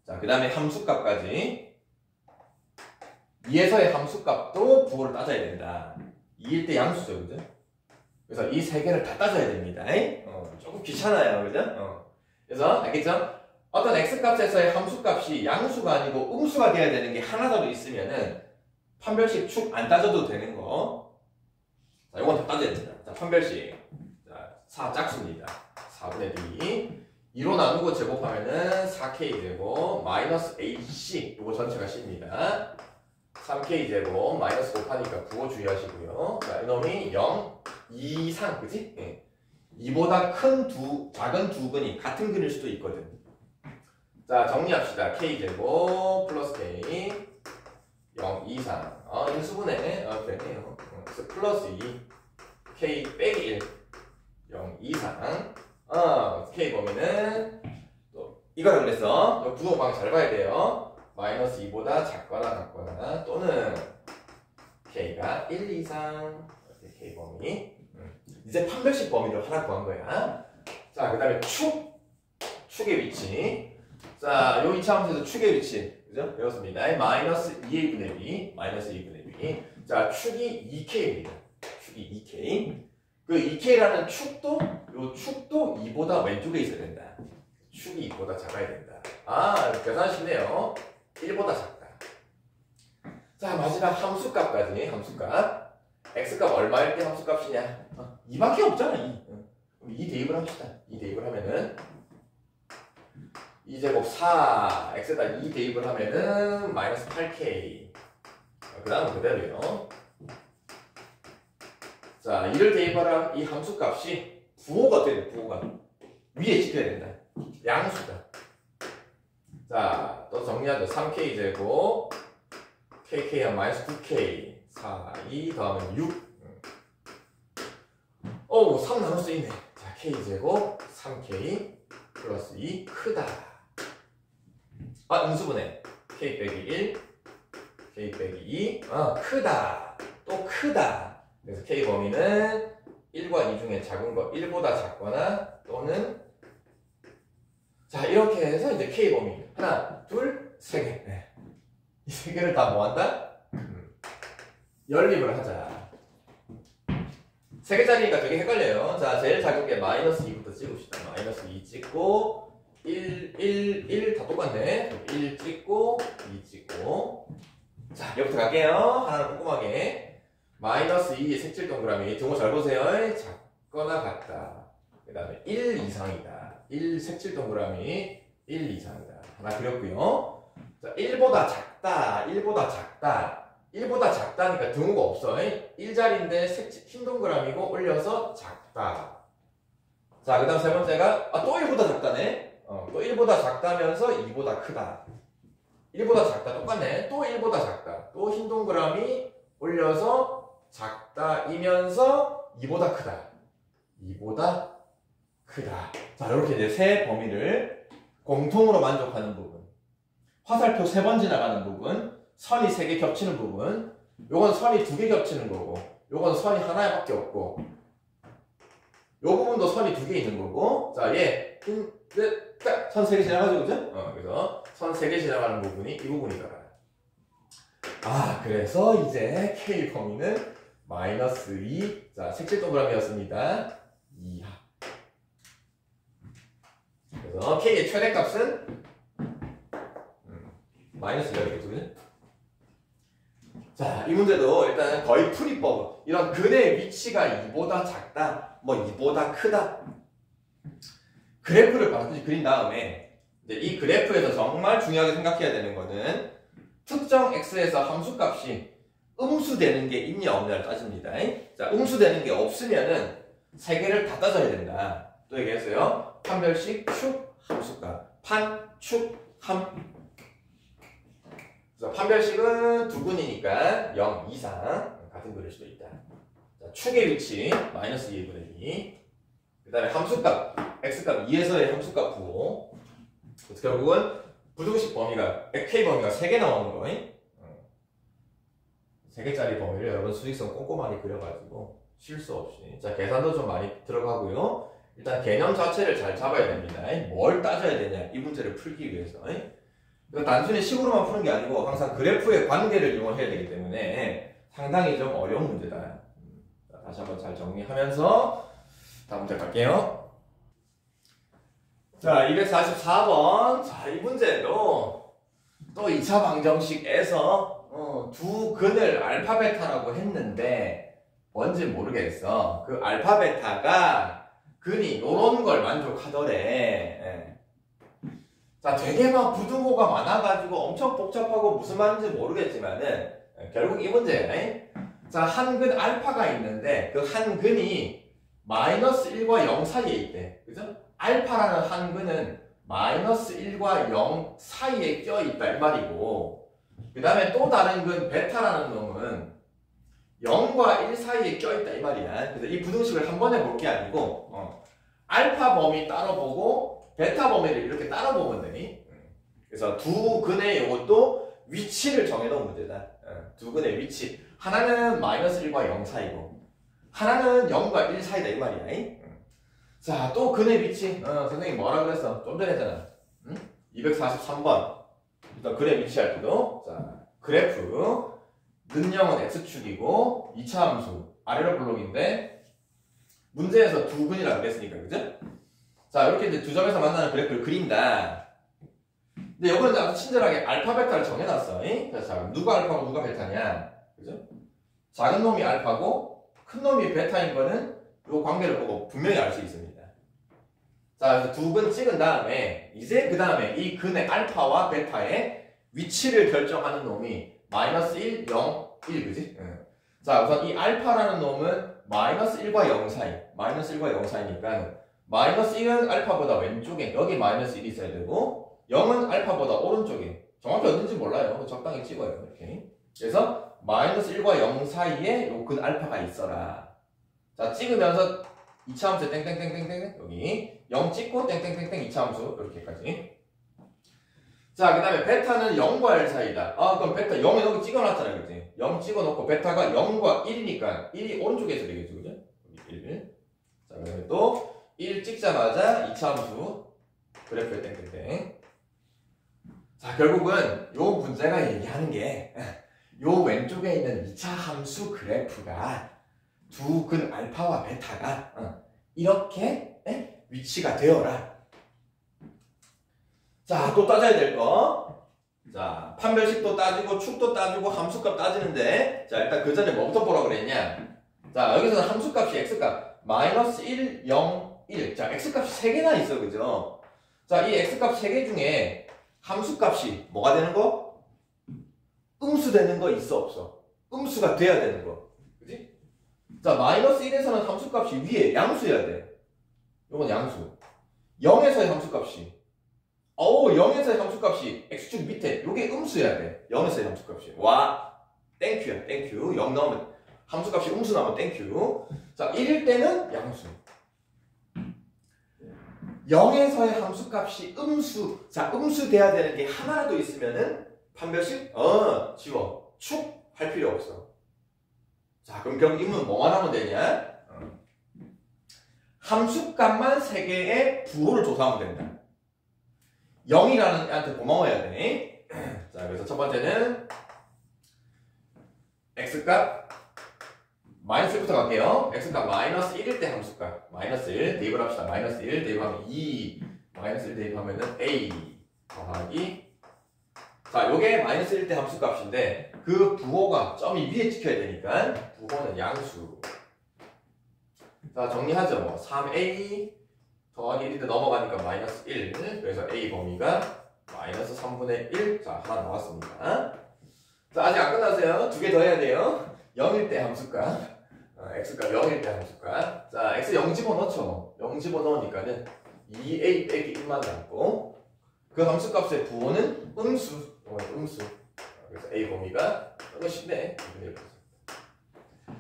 [SPEAKER 1] 자, 그 다음에 함수값까지. 2에서의 함수값도 부호를 따져야 된다. 2일 때 양수죠, 그죠? 그래서 이 세 개를 다 따져야 됩니다. 조금 귀찮아요, 그죠? 그래서 알겠죠? 어떤 x값에서의 함수값이 양수가 아니고 음수가 돼야 되는 게 하나라도 있으면은 판별식 축 안 따져도 되는 거. 자, 이건 다 따져야 됩니다. 자, 판별식. 자, 4 짝수입니다. 4분의 b. 2로 나누고 제곱하면은 4k 제곱 마이너스 ac. 이거 전체가 c입니다. 3k 제곱 마이너스 곱하니까 부호 주의하시고요. 자, 이놈이 0 이상, 그지? 예. 2보다 작은 두 근이 같은 근일 수도 있거든. 자, 정리합시다. k 제곱 플러스 k 0 이상. 인수분해. 되네요. 그래서 플러스 2 k 빼기 1 0 이상. k 범위는 또 이거라 그랬어. 부호 방향 잘 봐야 돼요. 마이너스 2보다 작거나 같거나 또는 k가 1 이상. k 범위. 이제 판별식 범위를 하나 구한 거야. 자, 그 다음에 축의 위치. 자, 요 이차함수에서 축의 위치. 그죠? 배웠습니다. 마이너스 2a 분의 b. 마이너스 2분의 b. 자, 축이 2k입니다. 축이 2k. 그 2k라는 축도, 요 축도 2보다 왼쪽에 있어야 된다. 축이 2보다 작아야 된다. 아, 계산 쉽네요. 1보다 작다. 자, 마지막 함수값까지. 함수값. x값 얼마일 때 함수값이냐? 2밖에 없잖아, 2. 그럼 2 대입을 합시다. 2 대입을 하면은 2제곱 4, x에다 2 대입을 하면은 마이너스 8k. 그 다음은 그대로요. 자, 이를 대입하라. 이 함수값이 부호가 어떻게 돼? 부호가 위에 찍혀야 된다. 양수다. 자, 또 정리하죠. 3k제곱 kk한 마이너스 9k 4, 2 더하면 6. 오, 3 나눌 수 있네. 자, k제곱 3k 플러스 2 크다. 아, 음수분해. k 빼기 1, k 빼기 2. 아, 크다. 또 크다. 그래서 k 범위는 1과 2 중에 작은 거 1보다 작거나 또는 자, 이렇게 해서 이제 k 범위 하나, 둘, 세 개. 네. 이 세 개를 다 뭐한다? 연립을 하자. 세 개짜리니까 되게 헷갈려요. 자, 제일 작은 게 마이너스 2부터 찍읍시다. 마이너스 2 찍고 1 다 똑같네. 1 찍고 2 찍고. 자, 여기부터 갈게요. 하나는 꼼꼼하게. 마이너스 2 색칠 동그라미. 등호 잘 보세요. 작거나 같다. 그 다음에 1 이상이다. 1 색칠 동그라미 1 이상이다. 하나 그렸고요. 자, 1보다 작다. 1보다 작다. 1보다 작다니까 등호가 없어. 1자리인데 흰 동그라미고 올려서 작다. 자, 그 다음 세 번째가 또 1보다 작다네. 또 1보다 작다면서 2보다 크다. 1보다 작다 똑같네. 또 1보다 작다. 또 흰 동그라미 올려서 작다이면서 2보다 크다. 2보다 크다. 자, 이렇게 이제 세 범위를 공통으로 만족하는 부분. 화살표 3번 지나가는 부분. 선이 3개 겹치는 부분. 요건 선이 2개 겹치는 거고. 요건 선이 하나밖에 없고. 요 부분도 선이 2개 있는 거고. 자, 얘 선 3개 지나가죠, 그죠? 그래서 선 3개 지나가는 부분이 이 부분이더라. 아, 그래서 이제 K 범위는 마이너스 2. 자, 색칠 동그라미였습니다. 2하. 그래서 K의 최대값은 마이너스 2하겠죠, 그죠? 자, 이 문제도 일단 거의 풀이법. 이런 근의 위치가 2보다 작다, 뭐 2보다 크다. 그래프를 반드시 그린 다음에 이제 이 그래프에서 정말 중요하게 생각해야 되는 거는 특정 x에서 함수값이 음수되는 게 있냐 없냐를 따집니다. 자, 음수되는 게 없으면은 세 개를 다 따져야 된다. 또 얘기했어요. 판별식 축 함수값. 판, 축, 함. 그래서 판별식은 두근이니까 0 이상 같은 그릴 수도 있다. 자, 축의 위치 마이너스 2분의 2. 그 다음에 함수값 x값 2에서의 함수값 부호. 결국은 부등식 범위가 k 범위가 3개 나오는 거. 3개짜리 범위를 여러분 수직선 꼼꼼하게 그려가지고 실수 없이. 자, 계산도 좀 많이 들어가고요. 일단 개념 자체를 잘 잡아야 됩니다. 뭘 따져야 되냐 이 문제를 풀기 위해서. 단순히 식으로만 푸는 게 아니고 항상 그래프의 관계를 이용해야 되기 때문에 상당히 좀 어려운 문제다. 자, 다시 한번 잘 정리하면서 다음 문제 갈게요. 자, 244번. 자, 이 문제도 또 2차 방정식에서 두 근을 알파 베타라고 했는데 뭔지 모르겠어. 그 알파 베타가 근이 요런 걸 만족하더래. 자, 되게 막 부등호가 많아가지고 엄청 복잡하고 무슨 말인지 모르겠지만은 결국 이 문제. 자, 한 근 알파가 있는데 그 한 근이 마이너스 1과 0 사이에 있대. 그죠? 알파라는 한 근은 마이너스 1과 0 사이에 껴있다 이 말이고, 그 다음에 또 다른 근 베타라는 놈은 0과 1 사이에 껴있다 이 말이야. 그래서 이 부등식을 한 번에 볼 게 아니고 알파 범위 따로 보고 베타 범위를 이렇게 따로 보면 되니. 그래서 두 근의 이것도 위치를 정해놓은 문제다. 두 근의 위치. 하나는 마이너스 1과 0 사이고 하나는 0과 1 사이다 이 말이야. 자, 또 근의 위치. 선생님 뭐라 그랬어? 좀 전에 했잖아. 243번. 일단 근의 위치 할 때도. 자, 그래프. 는형은 x축이고 2차 함수 아래로 블록인데 문제에서 두 근이라고 그랬으니까 그죠? 자, 이렇게 이제 두 점에서 만나는 그래프를 그린다. 근데 이거는 아주 친절하게 알파 베타를 정해놨어. 자, 누가 알파고 누가 베타냐? 그죠? 작은 놈이 알파고 큰 놈이 베타인 거는 이 관계를 보고 분명히 알 수 있습니다. 자, 그래서 두 근 찍은 다음에 이제 그 다음에 이 근의 알파와 베타의 위치를 결정하는 놈이 마이너스 1, 0, 1 그지? 자, 우선 이 알파라는 놈은 마이너스 1과 0 사이 마이너스 1과 0 사이니까 마이너스 1은 알파보다 왼쪽에 여기 마이너스 1이 있어야 되고 0은 알파보다 오른쪽에 정확히 어딘지 몰라요. 적당히 찍어요. 이렇게. 그래서 마이너스 1과 0 사이에 요 근 알파가 있어라. 자, 찍으면서 2차 함수 땡땡땡땡땡 여기 0 찍고 땡땡땡땡 2차 함수 이렇게까지. 자, 그 다음에 베타는 0과 1 사이다. 그럼 베타 0에 여기 찍어놨잖아, 그치? 0 찍어놓고 베타가 0과 1이니까 1이 오른쪽에 있어야 되겠죠, 그죠? 여기 1. 자, 그 다음에 또 1 찍자마자 2차 함수 그래프에 땡땡땡. 자, 결국은 요 문제가 얘기하는 게 요 왼쪽에 있는 2차 함수 그래프가 두 근 알파와 베타가 이렇게 위치가 되어라. 자, 또 따져야 될 거. 자, 판별식도 따지고 축도 따지고 함수값 따지는데 자, 일단 그 전에 뭐부터 보라고 그랬냐. 자, 여기서는 함수값이 x값 마이너스 1, 0, 1. 자, x값이 3개나 있어, 그죠? 자, 이 x값 3개 중에 함수값이 뭐가 되는 거? 음수 되는 거 있어, 없어? 음수가 돼야 되는 거. 그지? 자, 마이너스 1에서는 함수값이 위에 양수여야 돼. 요건 양수. 0에서의 함수값이 0에서의 함수값이 x축 밑에 요게 음수여야 돼. 0에서의 함수값이. 와, 땡큐야, 땡큐. 0 나오면 함수값이 음수 나오면 땡큐. 자, 1일 때는 양수. 0에서의 함수값이 음수. 자, 음수 돼야 되는 게 하나라도 있으면은 판별식? 지워. 축 할 필요 없어. 자, 그럼 결국 이문은 뭐만 하면 되냐? 함수값만 3개의 부호를 조사하면 된다. 0이라는 애한테 고마워야 돼. 자, 그래서 첫 번째는 x값 마이너스 1부터 갈게요. x값 마이너스 1일 때 함수값 마이너스 1 대입을 합시다. 마이너스 1 대입하면 2 마이너스 1 대입하면은 a 더하기 자, 요게 마이너스 1일 때 함수값인데 그 부호가 점이 위에 찍혀야 되니까 부호는 양수. 자, 정리하죠. 뭐 3a 더하기 1인데 넘어가니까 마이너스 1. 그래서 a 범위가 마이너스 3분의 1. 자, 하나 나왔습니다. 자, 아직 안 끝났어요. 두 개 더 해야 돼요. 0일 때 함수값. x값 0일 때 함수값. 자, x 0 집어넣죠. 0 집어넣으니까는 2a 빼기 1만 남고 그 함수값의 부호는 음수. 음수. 그래서 a 범위가 너무 쉽네.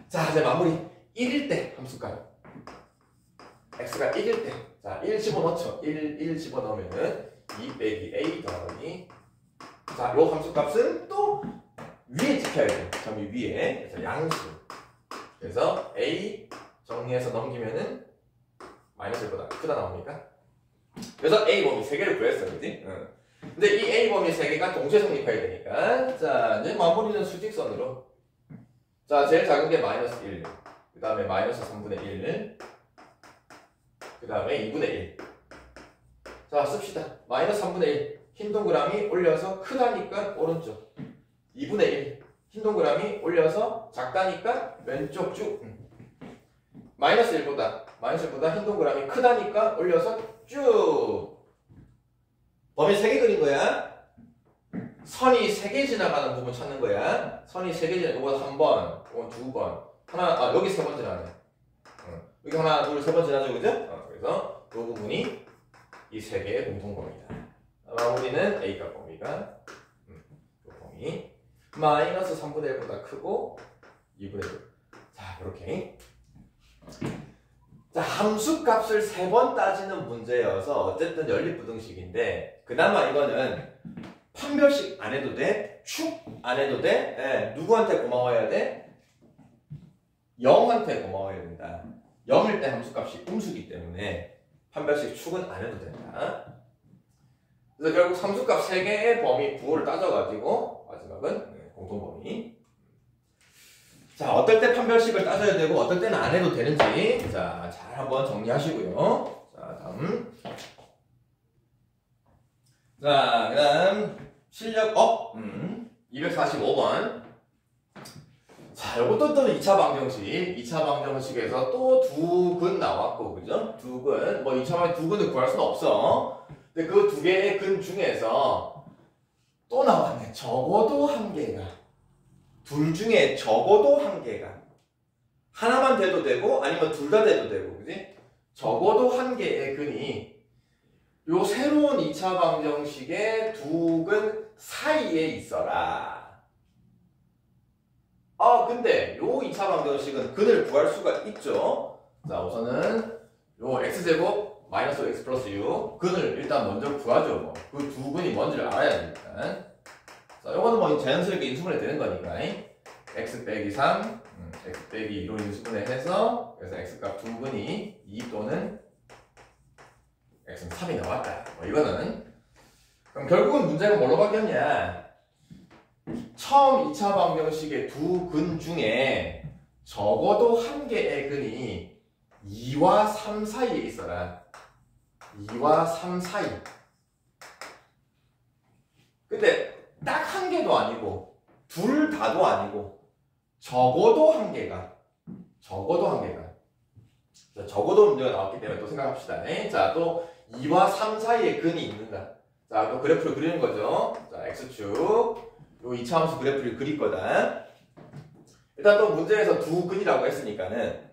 [SPEAKER 1] 자, 이제 마무리. 1일 때 함수값. x가 1일 때. 자, 1 집어넣죠. 1 집어넣으면은 2 빼기 a 더하기 자, 요 함수값은 또 위에 찍혀야 돼. 점이 위에. 그래서 양수. 그래서 a 정리해서 넘기면은 마이너스 1보다 크다 나옵니까? 그래서 a 범위 3개를 구했어. 그지? 근데 이 a 범위 3개가 동시에 성립해야 되니까 자, 이제 마무리는 수직선으로. 자, 제일 작은 게 마이너스 1. 그 다음에 마이너스 3분의 1. 그 다음에 2분의 1. 자, 씁시다. 마이너스 3분의 1. 흰 동그라미 올려서 크다니까 오른쪽. 2분의 1. 흰 동그라미 올려서 작다니까 왼쪽 쭉. 마이너스 1보다 흰 동그라미 크다니까 올려서 쭉. 범위 3개 그린 거야. 선이 3개 지나가는 부분 찾는 거야. 선이 3개 지나가는 이건 한 번, 이건 2번. 하나, 여기 3번 지나가네. 여기 하나, 둘, 3번 지나죠, 그죠? 그래서 이 부분이 이 3개의 공통범위다. 마무리는 A값 범위가 이 범위 마이너스 3분의 1보다 크고 2분의 1. 자, 이렇게. 자, 함수값을 3번 따지는 문제여서 어쨌든 연립부등식인데 그나마 이거는 판별식 안 해도 돼, 축 안 해도 돼. 누구한테 고마워야 돼? 0한테 고마워야 된다. 0일 때 함수값이 음수기 때문에 판별식 축은 안 해도 된다. 그래서 결국 함수값 3개의 범위 부호를 따져가지고 마지막은 공통범위. 자, 어떨 때 판별식을 따져야 되고 어떨 때는 안 해도 되는지 자, 잘 한번 정리하시고요. 자, 다음. 자, 그다음 실력업 245번. 자, 요것도 또 2차 방정식. 2차 방정식에서 또 두 근 나왔고, 그죠? 두 근. 뭐 2차 방정식 두 근을 구할 수는 없어. 근데 그 두 개의 근 중에서 또 나왔네. 적어도 한 개가. 둘 중에 적어도 한 개가. 하나만 돼도 되고, 아니면 둘 다 돼도 되고, 그지? 적어도 한 개의 근이 요 새로운 2차 방정식의 두 근 사이에 있어라. 근데 요 2차 방정식은 근을 구할 수가 있죠. 자, 우선은 요 x제곱 마이너스 x 플러스 6 근을 일단 먼저 구하죠. 그 두 근이 뭔지를 알아야 되니까. 자, 요거는 뭐 자연스럽게 인수분해 되는 거니까 x 빼기 3, x 빼기 2로 인수분해 해서 그래서 x값 두 근이 2 또는 x는 3이 나왔다. 뭐 이거는 그럼 결국은 문제가 뭘로 바뀌었냐? 처음 2차 방정식의 두 근 중에 적어도 한 개의 근이 2와 3 사이에 있어라. 2와 3 사이. 근데 딱 한 개도 아니고 둘 다도 아니고 적어도 한 개가. 자, 적어도 문제가 나왔기 때문에 또 생각합시다. 자, 또 2와 3 사이에 근이 있는다. 자, 또 그래프를 그리는 거죠. 자, x축. 요 2차 함수 그래프를 그릴 거다. 일단 또 문제에서 두 근이라고 했으니까는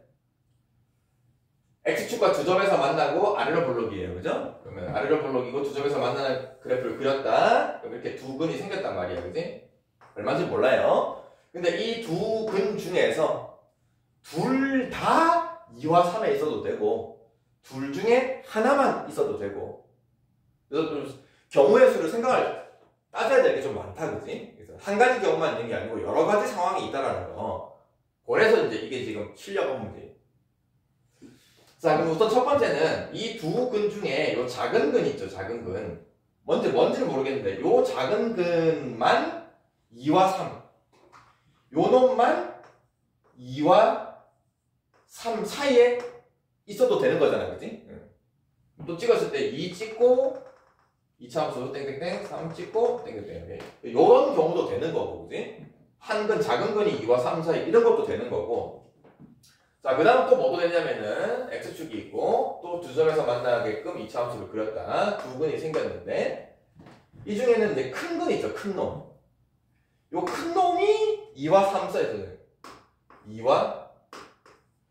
[SPEAKER 1] x축과 두 점에서 만나고 아래로 볼록이에요. 그죠? 그러면 아래로 볼록이고 두 점에서 만나는 그래프를 그렸다. 그럼 이렇게 두 근이 생겼단 말이야. 그지? 얼마인지 몰라요. 근데 이 두 근 중에서 둘 다 2와 3에 있어도 되고 둘 중에 하나만 있어도 되고 그래서 좀 경우의 수를 따져야 될 게 좀 많다. 그지? 그래서 한 가지 경우만 있는 게 아니고 여러 가지 상황이 있다라는 거. 그래서 이제 이게 지금 실력업 문제. 자, 그럼 우선 첫 번째는 이 두 근 중에 요 작은 근 있죠. 작은 근. 뭔지는 모르겠는데 요 작은 근만 2와 3. 요 놈만 2와 3 사이에 있어도 되는 거잖아. 그치? 또 찍었을 때 2 찍고 2차 함수 땡땡땡 3 찍고 땡땡땡 요런 경우도 되는 거고. 그치? 한 근, 작은 근이 2와 3 사이 이런 것도 되는 거고. 자, 그 다음 또 뭐도 되냐면은 x축이 있고 또 두 점에서 만나게끔 2차 함수를 그렸다. 두 근이 생겼는데 이 중에는 이제 큰 근 있죠. 큰 놈. 요 큰 놈이 2와 3 사이에 있어요. 2와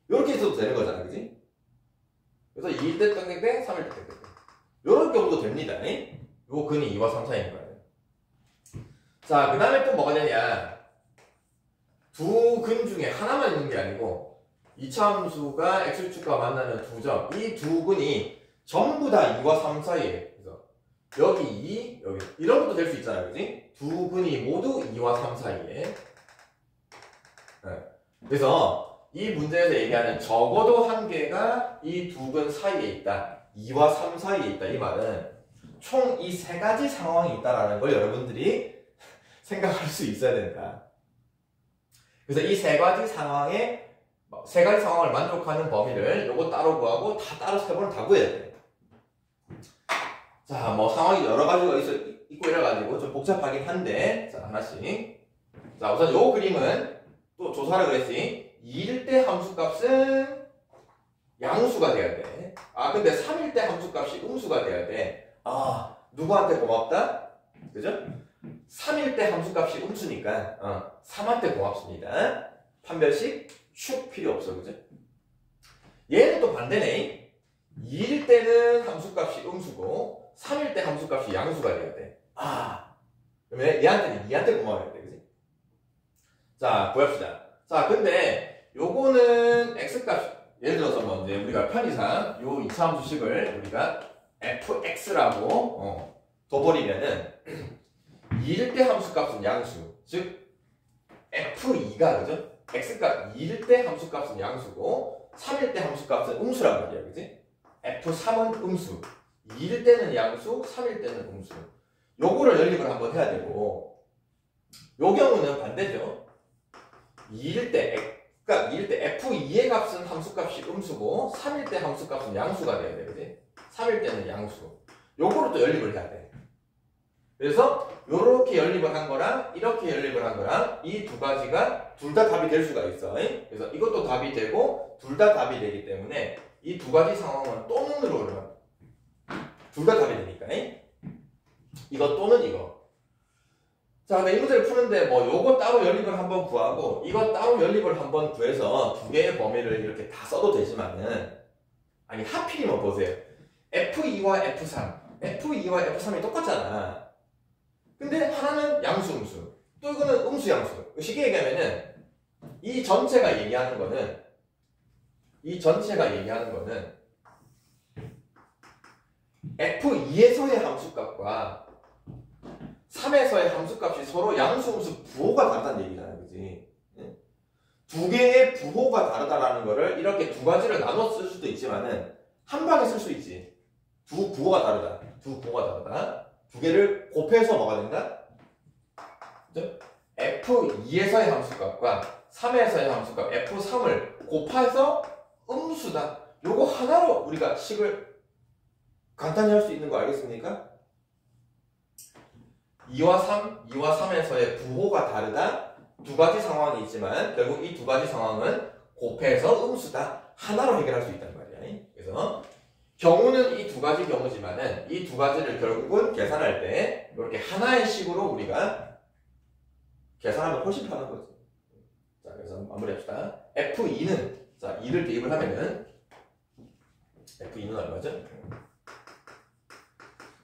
[SPEAKER 1] 요렇게 있어도 되는 거잖아. 그지? 그래서 2일 때 땡땡땡 3일 때 땡땡땡 요런 경우도 됩니다. 요 근이 2와 3 사이인 거예요. 자, 그 다음에 또 뭐가 되냐? 두 근 중에 하나만 있는 게 아니고 2차 함수가 x축과 만나는 두 점, 이 두 근이 전부 다 2와 3 사이에. 그래서 여기 2, 여기 이런 것도 될 수 있잖아요. 그지? 두 근이 모두 2와 3 사이에. 그래서 이 문제에서 얘기하는 적어도 한 개가 이 두 근 사이에 있다. 2와 3 사이에 있다. 이 말은 총 이 세 가지 상황이 있다라는 걸 여러분들이 생각할 수 있어야 된다. 그래서 이 세 가지 상황을 만족하는 범위를 요거 따로 구하고 다 따로 세 번을 다 구해야 돼. 자, 뭐 상황이 여러 가지가 있고 이래가지고 좀 복잡하긴 한데 자, 하나씩. 자, 우선 요 그림은 또 조사를 그랬지. 2일 때 함수값은 양수가 돼야 돼. 근데 3일 때 함수값이 음수가 돼야 돼. 누구한테 고맙다? 그죠? 3일 때 함수값이 음수니까 3한테 고맙습니다. 판별식 축 필요 없어. 그죠? 얘는 또 반대네. 2일 때는 함수값이 음수고 3일 때 함수값이 양수가 돼야 돼. 그러면 얘한테는 2한테 고마워야 돼. 그지? 자, 구합시다. 자, 근데 요거는 x값 예를 들어서 뭐 이제 우리가 편의상 요 2차 함수식을 우리가 fx라고 둬버리면은 2일 때 함수값은 양수, 즉 f2가 그죠? x값 2일 때 함수값은 양수고 3일 때 함수값은 음수란 말이야. 그지? f3은 음수. 2일 때는 양수, 3일 때는 음수. 요거를 연립을 한번 해야 되고 요 경우는 반대죠. 2일 때 그러니까 2일 때 f2의 값은 함수값이 음수고 3일 때 함수값은 양수가 돼야 돼. 그지? 3일 때는 양수. 요거를 또 연립을 해야 돼. 그래서 요렇게 연립을 한 거랑 이렇게 연립을 한 거랑 이 두 가지가 둘 다 답이 될 수가 있어. 그래서 이것도 답이 되고 둘 다 답이 되기 때문에 이 두 가지 상황은 또는으로 올라. 둘 다 답이 되니까. 이거 또는 이거. 자, 근데 이 문제를 푸는데 뭐 요거 따로 연립을 한번 구하고 이거 따로 연립을 한번 구해서 두 개의 범위를 이렇게 다 써도 되지만은 아니 하필이면 보세요. F2와 F3 F2와 F3이 똑같잖아. 근데 하나는 양수 음수 또 이거는 음수 양수. 쉽게 얘기하면은 이 전체가 얘기하는 거는 F2에서의 함수값과 3에서의 함수값이 서로 양수 음수 부호가 다르다는 얘기잖아. 그지? 두 개의 부호가 다르다라는 거를 이렇게 두 가지를 나눠 쓸 수도 있지만은 한 방에 쓸 수 있지. 두 부호가 다르다. 두 개를 곱해서 뭐가 된다? F2에서의 함수값과 3에서의 함수값 F3을 곱해서 음수다. 요거 하나로 우리가 식을 간단히 할 수 있는 거 알겠습니까? 2와 3에서의 부호가 다르다. 두 가지 상황이 있지만 결국 이 두 가지 상황은 곱해서 음수다. 하나로 해결할 수 있단 말이야. 그래서 경우는 이 두 가지 경우지만은 이 두 가지를 결국은 계산할 때 이렇게 하나의 식으로 우리가 계산하면 훨씬 편한 거지. 자, 그래서 마무리합시다. F2는 자 2를 대입을 하면은 F2는 얼마죠?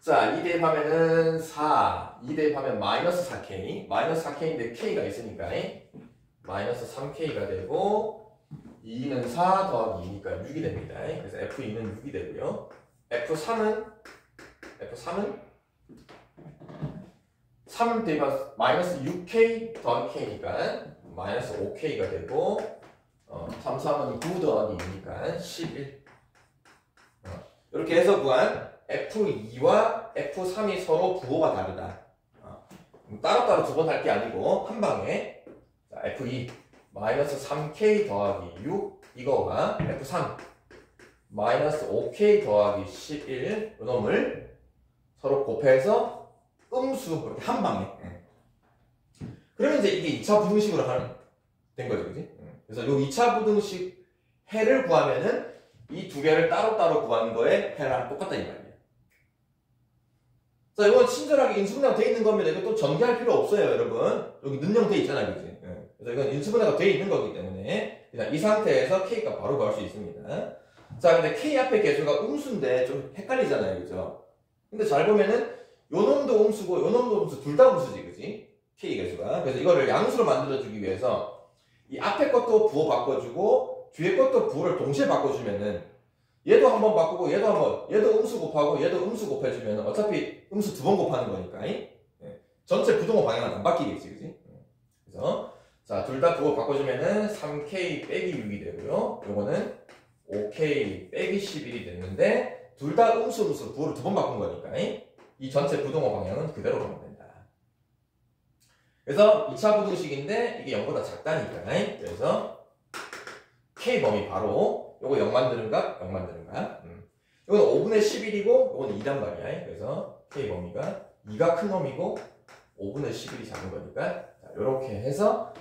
[SPEAKER 1] 자, 2 대입하면은 4, 2 대입하면 마이너스 4K, 마이너스 4K인데 K가 있으니까 마이너스 3K가 되고 2는 4 더하기 2니까 6이 됩니다. 그래서 F2는 6이 되고요. F3은 3 대입하면 마이너스 6K 더하기 K니까 마이너스 5K가 되고 3, 3은 9 더하기 2니까 11 이렇게 해서 구한 F2와 F3이 서로 부호가 다르다. 따로따로 두 번 할 게 아니고 한 방에 자, F2 마이너스 3K 더하기 6 이거와 F3 마이너스 5K 더하기 11 이놈을 서로 곱해서 음수 이렇게 한 방에. 그러면 이제 이게 2차 부등식으로 된 거죠, 그지? 그래서 요 2차 부등식 해를 구하면은 이 두 개를 따로따로 구하는 거에 해랑 똑같다 이 말이에요. 자, 이건 친절하게 인수분해가 되어 있는 겁니다. 이거 또 전개할 필요 없어요, 여러분. 여기 능령되어 있잖아요, 그지? 그래서 이건 인수분해가 되어 있는 거기 때문에 그냥 이 상태에서 K값 바로 구할 수 있습니다. 자, 근데 K 앞에 개수가 음수인데 좀 헷갈리잖아요, 그죠? 근데 잘 보면은 요 놈도 음수고 요 놈도 음수 둘 다 음수지, 그지? K 개수가. 그래서 이거를 양수로 만들어주기 위해서 이 앞에 것도 부호 바꿔주고 뒤에 것도 부호를 동시에 바꿔주면은 얘도 한번 바꾸고 얘도 음수 곱하고 얘도 음수 곱해주면 어차피 음수 두 번 곱하는 거니까 전체 부동호 방향은 안 바뀌겠지, 그지? 그래서 자, 둘 다 부호 바꿔주면은 3K 빼기 6이 되고요. 요거는 5K 빼기 11이 됐는데 둘 다 음수 부호를 두 번 바꾼 거니까 이 전체 부동호 방향은 그대로 가면 된다. 그래서 2차 부등식인데 이게 0보다 작다니까. 그래서 K 범위 바로 요거 0 만드는가? 0 만드는가? 이건 5분의 11이고 이건 2단 말이야. 그래서 K 범위가 2가 큰 놈이고 5분의 11이 작은 거니까 이렇게 해서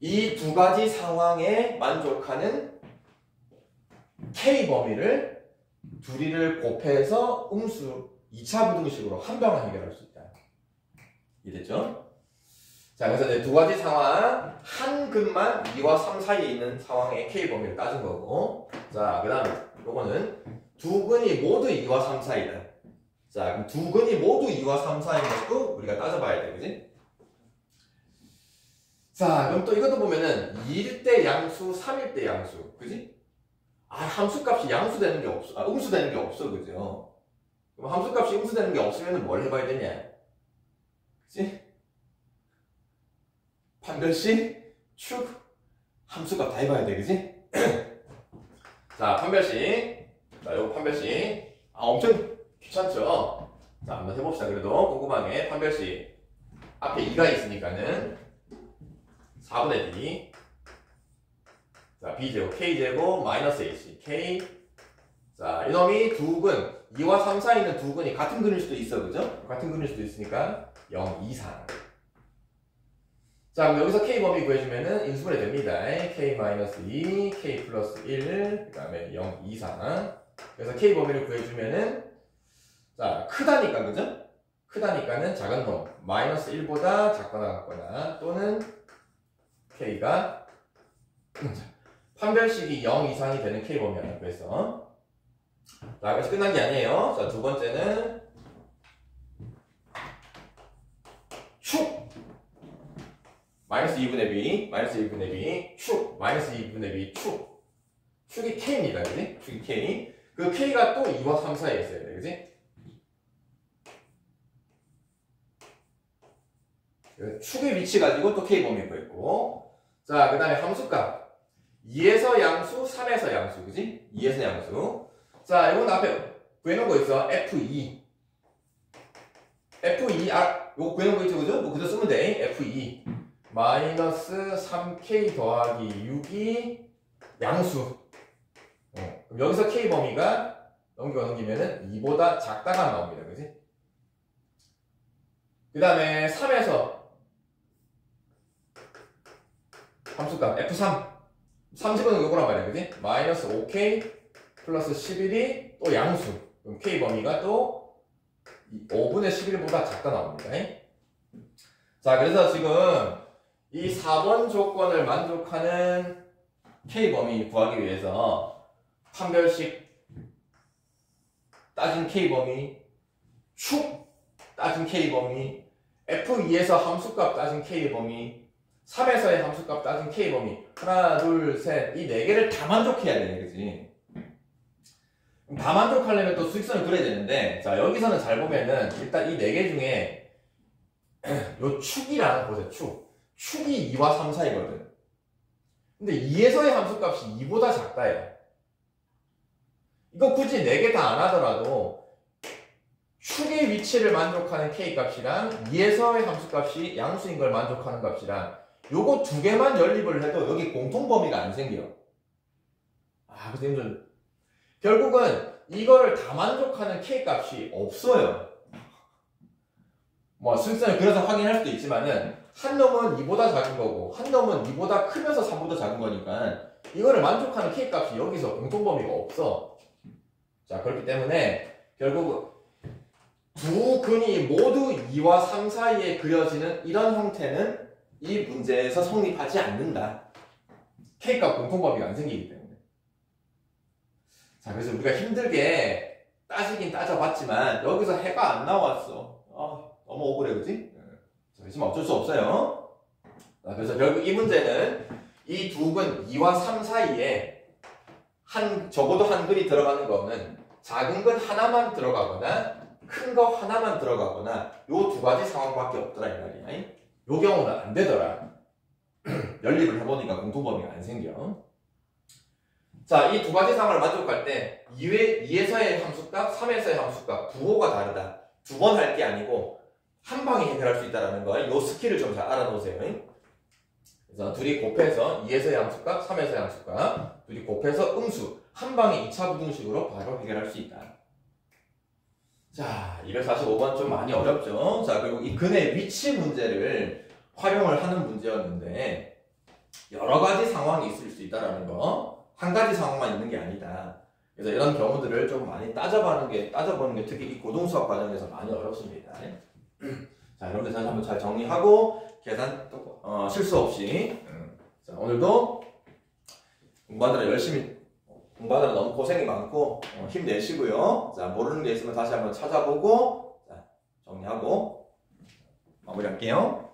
[SPEAKER 1] 이 두 가지 상황에 만족하는 K 범위를 둘이를 곱해서 음수 2차 부등식으로 한 방에 해결할 수 있다. 이해됐죠? 자, 그래서 이제 두 가지 상황, 한 근만 2와 3 사이에 있는 상황의 K 범위를 따진 거고, 자, 그 다음에 요거는 두 근이 모두 2와 3 사이다. 자, 그럼 두 근이 모두 2와 3 사이인 것도 우리가 따져봐야 돼, 그지? 자, 그럼 또 이것도 보면은 2일 때 양수, 3일 때 양수, 그지? 함수값이 양수되는 게 없어, 음수되는 게 없어, 그죠? 그럼 함수값이 음수되는 게 없으면 뭘 해봐야 되냐? 그지? 판별식 축 함수값 다 해봐야 돼, 그지? 자, 판별식. 자, 요거 판별식. 엄청 귀찮죠? 자, 한번 해봅시다. 그래도 꼼꼼하게 판별식. 앞에 2가 있으니까는 4분의 b. 자, b제곱, k제곱, 마이너스 ac. k. 자, 이놈이 두근. 2와 3 사이에 있는 두근이 같은 근일 수도 있어, 그죠? 같은 근일 수도 있으니까 0 이상. 자, 그럼 여기서 k 범위 구해주면은 인수분해 됩니다. k-2, k 플러스 1, 그 다음에 0 이상. 그래서 k 범위를 구해주면은, 자, 크다니까, 그죠? 크다니까는 작은 놈, 마이너스 1보다 작거나 같거나, 또는 k가, 판별식이 0 이상이 되는 k 범위 하나 구했어. 자, 그래서 끝난 게 아니에요. 자, 두 번째는, 축! 마이너스 2분의 b, 마이너스 1분의 b, 축, 마이너스 2분의 b, 축. 축이 k입니다, 그지? 축이 k. 그 k가 또 2와 3 사이에 있어야 돼, 그지? 축의 위치 가지고 또 k 범위 구했고. 자, 그 다음에 함수값. 2에서 양수, 3에서 양수, 그지? 2에서 양수. 자, 이건 앞에 구해놓은 거 있어. F2. F2, 요거 구해놓은 거 있죠, 그죠? 뭐 그대로 쓰면 돼. F2. 마이너스 3k 더하기 6이 양수. 그럼 여기서 k 범위가 넘기면은 2보다 작다가 나옵니다. 그지? 그 다음에 3에서 함수값 F3. 30은 요거란 말이야. 그지? 마이너스 5k 플러스 11이 또 양수. 그럼 k 범위가 또 5분의 11보다 작다 나옵니다. 자, 그래서 지금 이 4번 조건을 만족하는 k 범위 구하기 위해서 판별식 따진 k 범위, 축 따진 k 범위, F2에서 함수값 따진 k 범위, 3에서의 함수값 따진 k 범위, 하나, 둘, 셋, 이 4개를 다 만족해야 돼, 그치? 다 만족하려면 또 수직선을 그려야 되는데, 자, 여기서는 잘 보면은 일단 이 4개 중에 요 축이라는 보세요, 축. 축이 2와 3 사이거든. 근데 2에서의 함수값이 2보다 작다예요. 이거 굳이 4개 다 안 하더라도 축의 위치를 만족하는 k값이랑 2에서의 함수값이 양수인 걸 만족하는 값이랑 요거 2개만 연립을 해도 여기 공통범위가 안 생겨. 아, 근데 결국은 이거를 다 만족하는 k값이 없어요. 뭐 수직선을 그려서 확인할 수도 있지만은 한 놈은 2보다 작은 거고 한 놈은 2보다 크면서 3보다 작은 거니까 이거를 만족하는 k값이 여기서 공통범위가 없어. 자, 그렇기 때문에 결국 두 근이 모두 2와 3 사이에 그려지는 이런 형태는 이 문제에서 성립하지 않는다. k값 공통범위가 안 생기기 때문에. 자, 그래서 우리가 힘들게 따지긴 따져봤지만 여기서 해가 안 나왔어. 너무 억울해, 그지? 그렇지만 어쩔 수 없어요. 자, 그래서 결국 이 문제는 이 두 근 2와 3 사이에 적어도 한 근이 들어가는 거는 작은 근 하나만 들어가거나 큰 거 하나만 들어가거나 요 2가지 상황밖에 없더라 이 말이야. 요 경우는 안 되더라. 연립을 해보니까 공통범위가 안 생겨. 자, 이 2가지 상황을 만족할 때 2에서의 함수값, 3에서의 함수값 부호가 다르다. 2번 할 게 아니고 한 방에 해결할 수 있다는 거, 요 스킬을 좀 잘 알아놓으세요. 그래서 둘이 곱해서 2에서의 함수값, 3에서의 함수값, 둘이 곱해서 음수, 한 방에 2차 부등식으로 바로 해결할 수 있다. 자, 245번 좀 많이 어렵죠? 자, 그리고 이 근의 위치 문제를 활용을 하는 문제였는데, 여러 가지 상황이 있을 수 있다는 거, 한 가지 상황만 있는 게 아니다. 그래서 이런 경우들을 좀 많이 따져보는 게 특히 이 고등수학 과정에서 많이 어렵습니다. 자, 여러분들 다시 한번 잘 정리하고 계산 실수 없이 자, 오늘도 공부하느라 너무 고생이 많고 힘내시고요. 자, 모르는 게 있으면 다시 한번 찾아보고 자, 정리하고 마무리할게요.